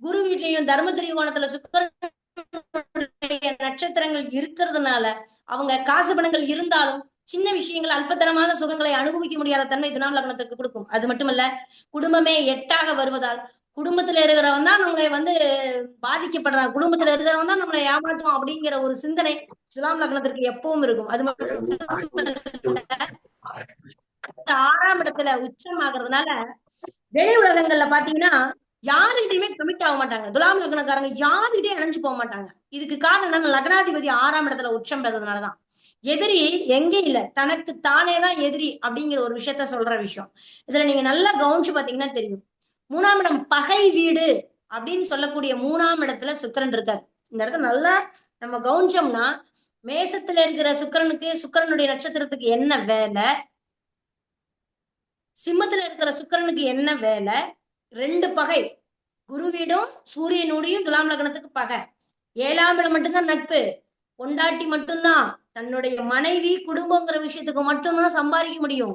குரு வீட்லயும் தர்ம திரிகோணத்துல சுக்கிரனுடைய நட்சத்திரங்கள் இருக்கிறதுனால அவங்க காசு பணங்கள் இருந்தாலும் சின்ன விஷயங்கள், அல்பத்தனமான சுகங்களை அனுபவிக்க முடியாத தன்மை துலாம் லக்னத்திற்கு கொடுக்கும். அது மட்டுமல்ல, குடும்பமே 8ஆக வருவதால் குடும்பத்துல இருக்கிறவன் தான் நம்மளை பாதிக்கப்படுறான், குடும்பத்துல இருக்கிறவன் தான் நம்மளை ஏமாற்றும் அப்படிங்கிற ஒரு சிந்தனை துலாம் லக்னத்திற்கு எப்பவும் இருக்கும். அது மட்டும் 6ஆம் இடத்துல உச்சம் ஆகுறதுனால வெளி உலகங்கள்ல பாத்தீங்கன்னா யாருகிட்டயுமே கமிட் ஆக மாட்டாங்க. துலாம் லக்னக்காரங்க யாருகிட்டயும் இணைஞ்சு போக மாட்டாங்க. இதுக்கு காரணம் என்னன்னா, லக்னாதிபதி 6ஆம் இடத்துல உச்சம் பெறதுனாலதான். எதிரி எங்கே இல்ல, தனக்கு தானேதான் எதிரி அப்படிங்கிற ஒரு விஷயத்த சொல்ற விஷயம். இதுல நீங்க நல்லா கவனிச்சு பாத்தீங்கன்னா தெரியும். 3ஆம் இடம் பகை வீடு அப்படின்னு சொல்லக்கூடிய 3ஆம் இடத்துல சுக்கிரன் இருக்காரு. இந்த இடத்துல நல்லா நம்ம கவனிச்சோம்னா, மேசத்துல இருக்கிற சுக்கிரனுக்கு, சுக்கிரனுடைய நட்சத்திரத்துக்கு என்ன வேலை, சிம்மத்துல இருக்கிற சுக்கிரனுக்கு என்ன வேலை, 2 பகை, குரு வீடும் சூரியனோடையும் துலாம் லக்னத்துக்கு பகை. 7ஆம் இடம் மட்டும்தான் நட்பு, பொண்டாட்டி மட்டும்தான், தன்னுடைய மனைவி குடும்பங்கிற விஷயத்துக்கு மட்டும்தான் சம்பாதிக்க முடியும்.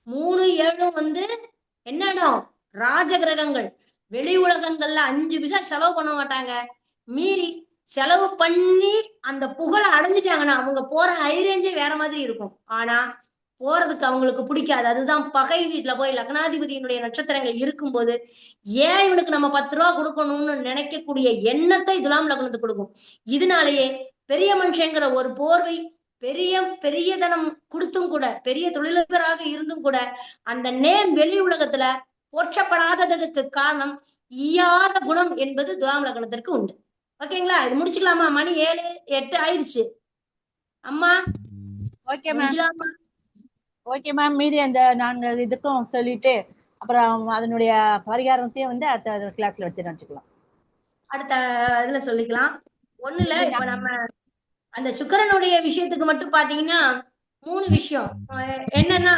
3 7 என்ன இடம், ராஜ கிரகங்கள். வெளி உலகங்கள்ல 5 பைசா செலவு பண்ண மாட்டாங்க. மீறி செலவு பண்ணி அந்த புகழை அடைஞ்சிட்டாங்கன்னா அவங்க போற ஹைரேஞ்சே வேற மாதிரி இருக்கும். ஆனா போறதுக்கு அவங்களுக்கு பிடிக்காது. அதுதான் பகை வீட்டுல போய் லக்னாதிபதியினுடைய நட்சத்திரங்கள் இருக்கும்போது ஏன் இவனுக்கு நம்ம 10 ரூபா கொடுக்கணும்னு நினைக்கக்கூடிய எண்ணத்தை துலாம் லக்னத்துக்கு கொடுக்கும். இதனாலேயே பெரிய மனுஷங்கிற ஒரு போர்வை, பெரியதனம் கொடுத்தும் கூட, பெரிய தொழிலதிபராக இருந்தும் கூட அந்த நேம் வெளி உலகத்துல போற்றப்படாததுக்கு காரணம் ஈயாத குணம் என்பது துலாம் லக்னத்திற்கு உண்டு. ஓகேங்களா? இது முடிச்சுக்கலாமா? மணி 7 8 ஆயிடுச்சு. அம்மா ஓகே மேம், மீதி அந்த 4 இதுக்கும் சொல்லிட்டு அப்புறம் அதனுடைய பரிகாரத்தையும் அடுத்த கிளாஸ்ல வச்சுக்கலாம். அடுத்த இதுல சொல்லிக்கலாம். ஒண்ணுல இப்ப நம்ம அந்த சுக்கிரனுடைய விஷயத்துக்கு மட்டும் பாத்தீங்கன்னா 3 விஷயம் என்னன்னா,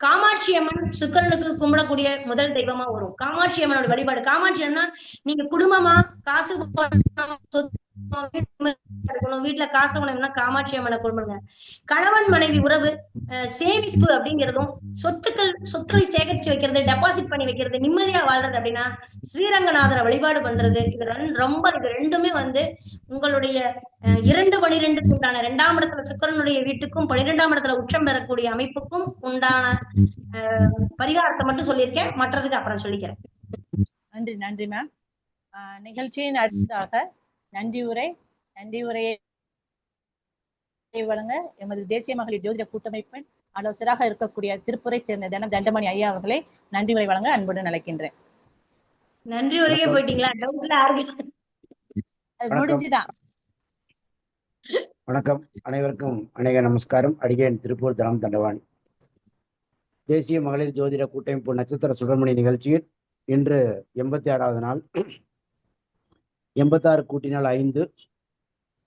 காமாட்சி அம்மன் சுக்கிரனுக்கு கும்பிடக்கூடிய முதல் தெய்வமா வரும். காமாட்சி அம்மனோட வழிபாடு. காமாட்சி அம்மன்னா நீங்க குடும்பமா காசு வீட்டுல காசு வேணும்னா காமாட்சி அம்மனை கும்பிடுங்க. கணவன் மனைவி உறவு, சேமிப்பு அப்படிங்கிறதும், சொத்துக்களை சேகரிச்சு வைக்கிறது, டெபாசிட் பண்ணி வைக்கிறது, நிம்மதியா வாழ்றது அப்படின்னா ஸ்ரீரங்கநாதரை வழிபாடு பண்றது. இது ரெண்டுமே உங்களுடைய 2-12 உண்டான 2ஆம் இடத்துல சுக்கிரனுடைய வீட்டுக்கும் 12ஆம் இடத்துல உச்சம் பெறக்கூடிய அமைப்புக்கும் உண்டான பரிகாரத்தை மட்டும் சொல்லியிருக்கேன். மற்றதுக்கு அப்புறம் சொல்லிக்கிறேன். நன்றி மேம். நிகழ்ச்சியின் அடுத்ததாக நன்றி உரையை வழங்க எமது தேசிய மகளிர் ஜோதிட கூட்டமைப்பின் ஆலோசகராக இருக்கக்கூடிய திருப்பூரை சேர்ந்த தினம் தண்டமணி ஐயா அவர்களை நன்றி உரை வழங்க அன்புடன் அழைக்கின்றேன். நன்றி உரையே போயிட்டீங்களா? முடிஞ்சுதான். வணக்கம், அனைவருக்கும் அநேக நமஸ்காரம். அடிகேன் திருப்பூர் தனம் தண்டவாணி. தேசிய மகளிர் ஜோதிட கூட்டமைப்பு நட்சத்திர சுடர்மணி நிகழ்ச்சியில் இன்று 86வது நாள். 86 கூட்டினால் 5,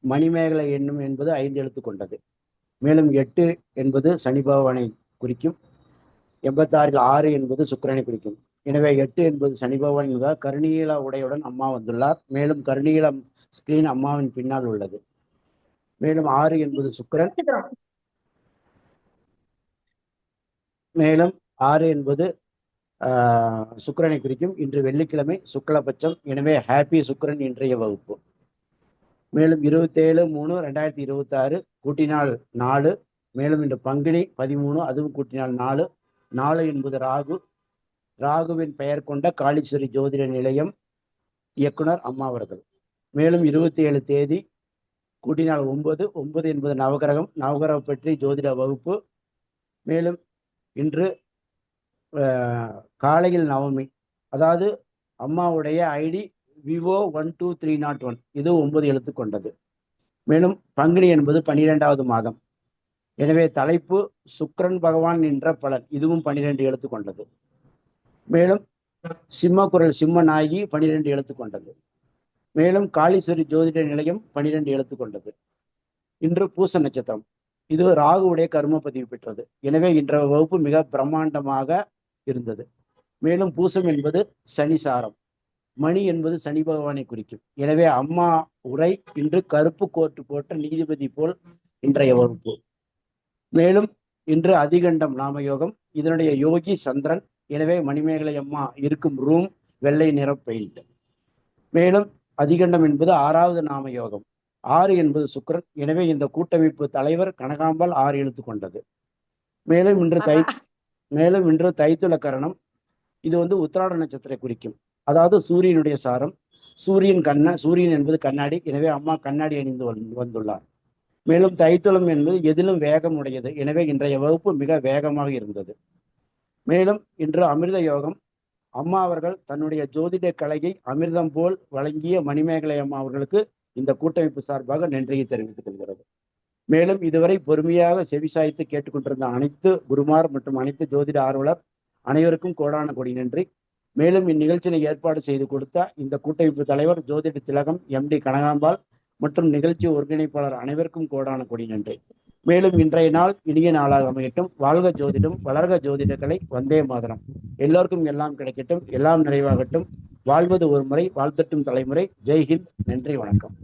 மணிமேகலை எண்ணும் என்பது 5 எழுத்து கொண்டது. மேலும் 8 என்பது சனி பகவானை குறிக்கும். 86ல் 6 என்பது சுக்கிரனை குறிக்கும். எனவே 8 என்பது சனி பகவான் என்பதால் கருநீல உடையுடன் அம்மா வந்துள்ளார். மேலும் கருநீலம் ஸ்கிரீன் அம்மாவின் பின்னால் உள்ளது. மேலும் 6 என்பது சுக்கிரன். மேலும் 6 என்பது சுக்கிரனை குறிக்கும். இன்று வெள்ளிக்கிழமை சுக்லபட்சம். எனவே ஹாப்பி சுக்கிரன் இன்றைய வகுப்பு. மேலும் 27/3/2026 கூட்டினால் 4. மேலும் இன்று பங்குனி 13, அதுவும் கூட்டினால் 4. 4 என்பது ராகு. ராகுவின் பெயர் கொண்ட காளீஸ்வரி ஜோதிட நிலையம் இயக்குனர் அம்மா அவர்கள். மேலும் 27 தேதி கூட்டினால் 9. 9 என்பது நவகிரகம். நவகிரகம் பற்றி ஜோதிட வகுப்பு. மேலும் இன்று காலையில் நவமி. அதாவது அம்மாவுடைய ஐடி விவோ 12301. இது 9 எழுத்து கொண்டது. மேலும் பங்குனி என்பது 12வது மாதம். எனவே தலைப்பு சுக்கிரன் பகவான் என்ற பலன். இதுவும் 12 எழுத்து கொண்டது. மேலும் சிம்ம குரல் சிம்ம நாயகி 12 எழுத்து கொண்டது. மேலும் காளீஸ்வரி ஜோதிட நிலையம் 12 எழுத்து கொண்டது. இன்று பூச நட்சத்திரம். இது ராகுவுடைய கர்ம பதிவு பெற்றது. எனவே இன்றைய வகுப்பு மிக பிரம்மாண்டமாக இருந்தது. மேலும் பூசம் என்பது சனிசாரம். மணி என்பது சனி பகவானை குறிக்கும். எனவே அம்மா உரை இன்று கருப்பு கோட்டு போட்ட நீதிபதி போல் இன்றைய வகுப்பு. மேலும் இன்று அதிகண்டம் நாமயோகம். இதனுடைய யோகி சந்திரன். எனவே மணிமேகலை அம்மா இருக்கும் ரூம் வெள்ளை நிற பெயிண்ட். மேலும் அதிகண்டம் என்பது 6வது நாமயோகம். 6 என்பது சுக்கிரன். எனவே இந்த கூட்டமைப்பு தலைவர் கனகாம்பாள் 6 எழுத்து கொண்டது. மேலும் இன்று தைத்துல கரணம். இது உத்திராட நட்சத்திரத்தை குறிக்கும். அதாவது சூரியனுடைய சாரம். சூரியன் என்பது கண்ணாடி. எனவே அம்மா கண்ணாடி அணிந்து வந்துள்ளார். மேலும் தைத்துளம் என்பது எதிலும் வேகம் உடையது. எனவே இன்றைய வகுப்பு மிக வேகமாக இருந்தது. மேலும் இன்று அமிர்த யோகம். அம்மா அவர்கள் தன்னுடைய ஜோதிட கலையை அமிர்தம் போல் வழங்கிய மணிமேகலை அம்மா அவர்களுக்கு இந்த கூட்டமைப்பு சார்பாக நன்றியை தெரிவித்துக் கொள்கிறது. மேலும் இதுவரை பொறுமையாக செவிசாய்த்து கேட்டுக்கொண்டிருந்த அனைத்து குருமார் மற்றும் அனைத்து ஜோதிட ஆர்வலர் அனைவருக்கும் கோடான கோடி நன்றி. மேலும் இந்நிகழ்ச்சியை ஏற்பாடு செய்து கொடுத்த இந்த கூட்டமைப்பு தலைவர் ஜோதிட திலகம் MD கனகாம்பாள் மற்றும் நிகழ்ச்சி ஒருங்கிணைப்பாளர் அனைவருக்கும் கோடான கோடி நன்றி. மேலும் இன்றைய நாள் இனிய நாளாக அமையட்டும். வாழ்க ஜோதிடம், வளர்க ஜோதிடக்கலை. வந்தே மாதரம். எல்லோருக்கும் எல்லாம் கிடைக்கட்டும், எல்லாம் நிறைவாகட்டும். வாழ்வது ஒரு முறை, வாழ்த்தட்டும் தலைமுறை. ஜெய்ஹிந்த். நன்றி, வணக்கம்.